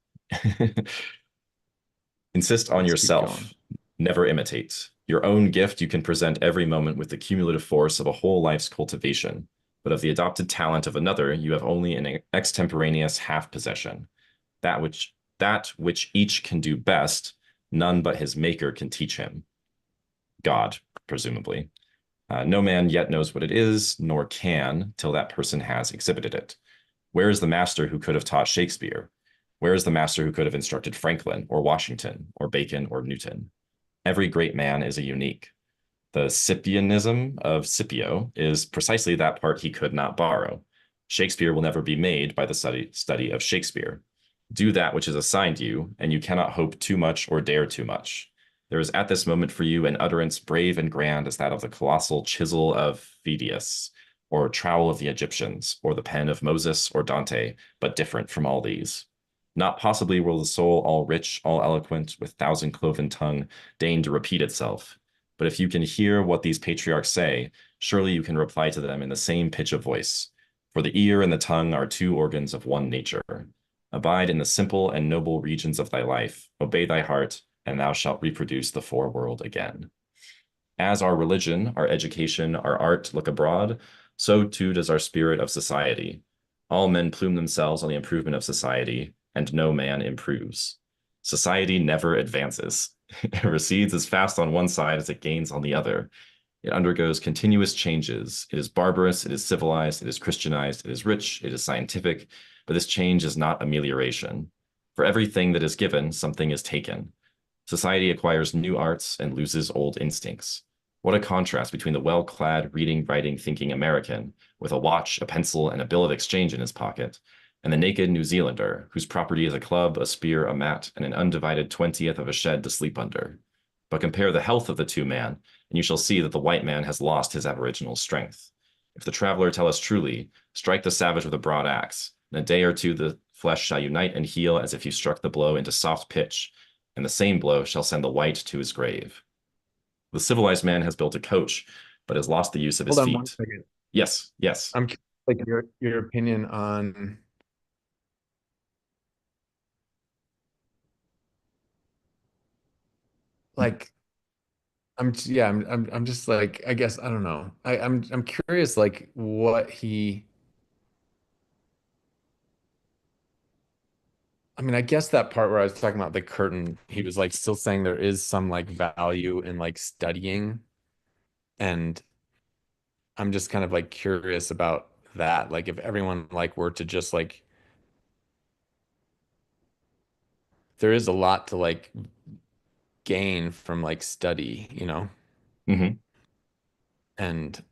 Insist on Let's keep going. yourself. Never imitate. Your own gift you can present every moment with the cumulative force of a whole life's cultivation, but of the adopted talent of another you have only an extemporaneous half possession. That which each can do best, none but his maker can teach him. God, presumably. No man yet knows what it is, nor can, till that person has exhibited it. Where is the master who could have taught Shakespeare? Where is the master who could have instructed Franklin, or Washington, or Bacon, or Newton? Every great man is a unique. The Scipianism of Scipio is precisely that part he could not borrow. Shakespeare will never be made by the study of Shakespeare. Do that which is assigned you, and you cannot hope too much or dare too much. There is at this moment for you an utterance brave and grand as that of the colossal chisel of Phidias, or trowel of the Egyptians, or the pen of Moses or Dante, but different from all these. Not possibly will the soul, all rich, all eloquent, with thousand cloven tongue, deign to repeat itself. But if you can hear what these patriarchs say, surely you can reply to them in the same pitch of voice. For the ear and the tongue are two organs of one nature. Abide in the simple and noble regions of thy life, obey thy heart, and thou shalt reproduce the foreworld again. As our religion, our education, our art look abroad, so too does our spirit of society. All men plume themselves on the improvement of society, and no man improves. Society never advances. It recedes as fast on one side as it gains on the other. It undergoes continuous changes. It is barbarous, it is civilized, it is Christianized, it is rich, it is scientific, but this change is not amelioration. For everything that is given, something is taken. Society acquires new arts and loses old instincts. What a contrast between the well-clad, reading, writing, thinking American with a watch, a pencil, and a bill of exchange in his pocket, and the naked New Zealander, whose property is a club, a spear, a mat, and an undivided 20th of a shed to sleep under. But compare the health of the two men, and you shall see that the white man has lost his aboriginal strength. If the traveler tell us truly, strike the savage with a broad axe. In a day or two the flesh shall unite and heal as if you struck the blow into soft pitch, and the same blow shall send the white to his grave. The civilized man has built a coach, but has lost the use of his Hold on one feet. second. Yes, yes. I'm curious, like your opinion on like I'm just like I guess I don't know. I'm curious like what he I mean I guess that part where I was talking about the curtain, he was like still saying there is some like value in like studying, and I'm just kind of like curious about that. Like if everyone like were to just like there is a lot to like gain from like study, you know? Mm-hmm. And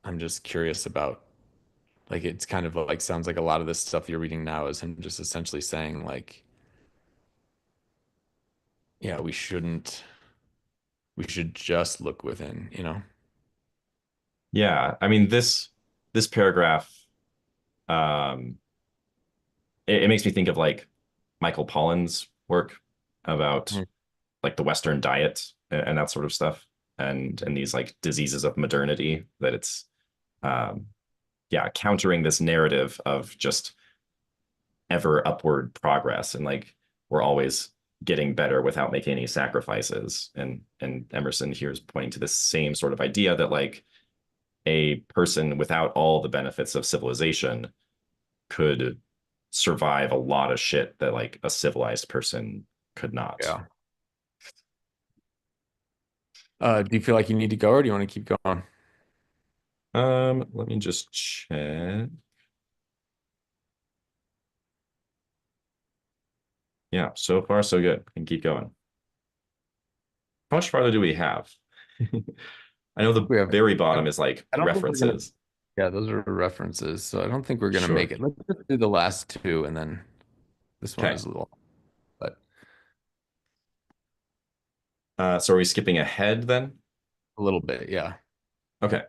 I'm just curious about like it's kind of like sounds like a lot of this stuff you're reading now is him just essentially saying like, yeah, we should just look within, you know? Yeah, I mean this paragraph um it makes me think of like Michael Pollan's work about Mhm. like the Western diet and that sort of stuff and these like diseases of modernity that it's um yeah, countering this narrative of just ever upward progress and like we're always getting better without making any sacrifices. And Emerson here is pointing to this same sort of idea that like a person without all the benefits of civilization could survive a lot of shit that like a civilized person could not. Yeah. Do you feel like you need to go or do you want to keep going? Let me just check. Yeah, so far so good. And keep going. How much farther do we have? I know the We have, very I, bottom is like I don't think we're gonna, references. yeah, those are references. So I don't think we're gonna make Sure. it. Let's just do the last two and then this one Okay. is a little, but So are we skipping ahead then? a little bit, yeah. Okay.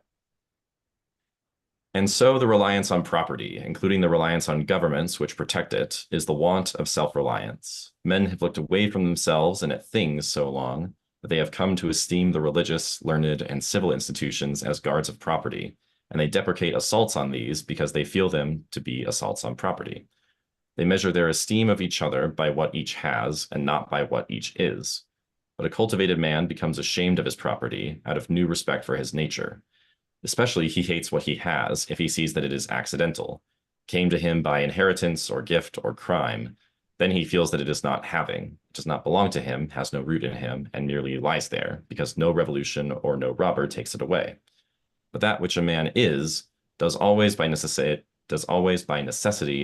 And so the reliance on property, including the reliance on governments which protect it, is the want of self-reliance. Men have looked away from themselves and at things so long that they have come to esteem the religious, learned, and civil institutions as guards of property, and they deprecate assaults on these because they feel them to be assaults on property. They measure their esteem of each other by what each has and not by what each is. but a cultivated man becomes ashamed of his property out of new respect for his nature. Especially, he hates what he has if he sees that it is accidental, came to him by inheritance or gift or crime. Then he feels that it is not having, it does not belong to him, has no root in him, and merely lies there, because no revolution or no robber takes it away. But that which a man is does always by necessity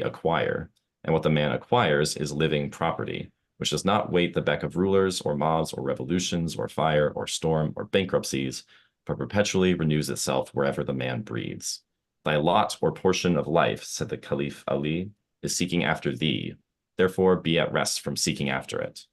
acquire, and what the man acquires is living property, which does not wait the beck of rulers or mobs or revolutions or fire or storm or bankruptcies, but perpetually renews itself wherever the man breathes. Thy lot or portion of life, said the Caliph Ali, is seeking after thee. Therefore be at rest from seeking after it.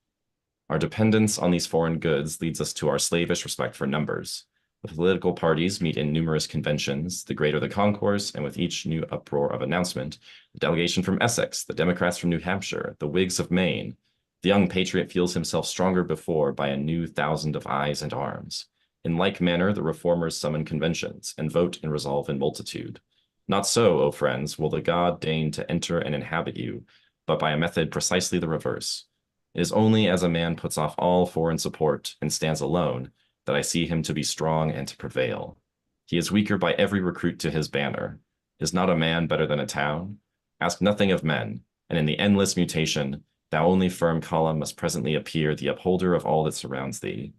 Our dependence on these foreign goods leads us to our slavish respect for numbers. The political parties meet in numerous conventions, the greater the concourse, and with each new uproar of announcement, the delegation from Essex, the Democrats from New Hampshire, the Whigs of Maine, the young patriot feels himself stronger before by a new thousand of eyes and arms. In like manner, the reformers summon conventions, and vote and resolve in multitude. Not so, O friends, will the God deign to enter and inhabit you, but by a method precisely the reverse. It is only as a man puts off all foreign support and stands alone that I see him to be strong and to prevail. He is weaker by every recruit to his banner. Is not a man better than a town? Ask nothing of men, and in the endless mutation, thou only firm column must presently appear the upholder of all that surrounds thee.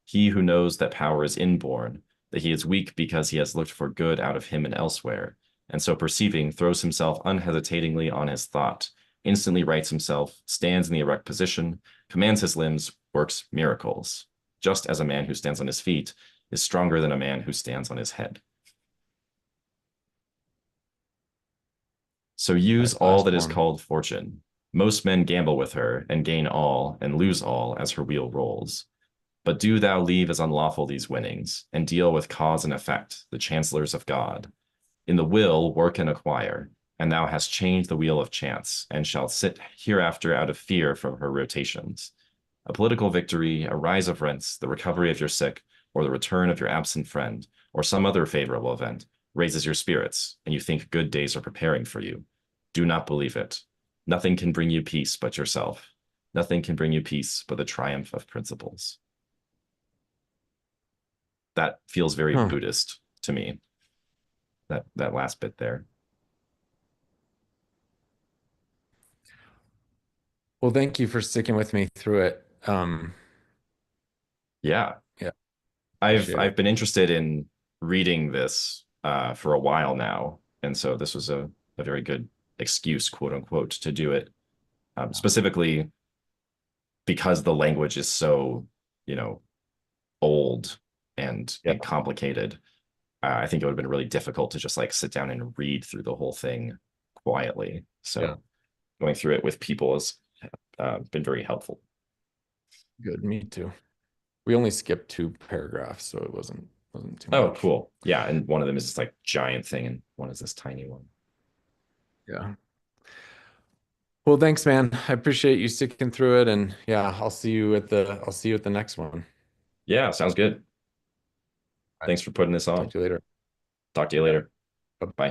He who knows that power is inborn, that he is weak because he has looked for good out of him and elsewhere, and so perceiving throws himself unhesitatingly on his thought, instantly rights himself, stands in the erect position, commands his limbs, works miracles, just as a man who stands on his feet is stronger than a man who stands on his head. So use all that is called fortune. Most men gamble with her and gain all and lose all as her wheel rolls. But do thou leave as unlawful these winnings, and deal with cause and effect, the chancellors of God. In the will work and acquire, and thou hast changed the wheel of chance, and shalt sit hereafter out of fear from her rotations. A political victory, a rise of rents, the recovery of your sick, or the return of your absent friend, or some other favorable event, raises your spirits, and you think good days are preparing for you. Do not believe it. Nothing can bring you peace but yourself. Nothing can bring you peace but the triumph of principles. That feels very Buddhist to me, that last bit there. Well, thank you for sticking with me through it. Yeah. I've been interested in reading this for a while now, and so this was a very good excuse, quote unquote, to do it. Specifically because the language is so, old and complicated. I think it would have been really difficult to just like sit down and read through the whole thing quietly. So going through it with people has been very helpful. Good, me too. We only skipped 2 paragraphs, so it wasn't too much. Oh, cool. Yeah, and one of them is this like giant thing, and one is this tiny one. Yeah. Well, thanks, man. I appreciate you sticking through it, and yeah, I'll see you at the next one. Yeah, sounds good. Thanks for putting this on. Talk to you later. Talk to you later. Bye. Bye.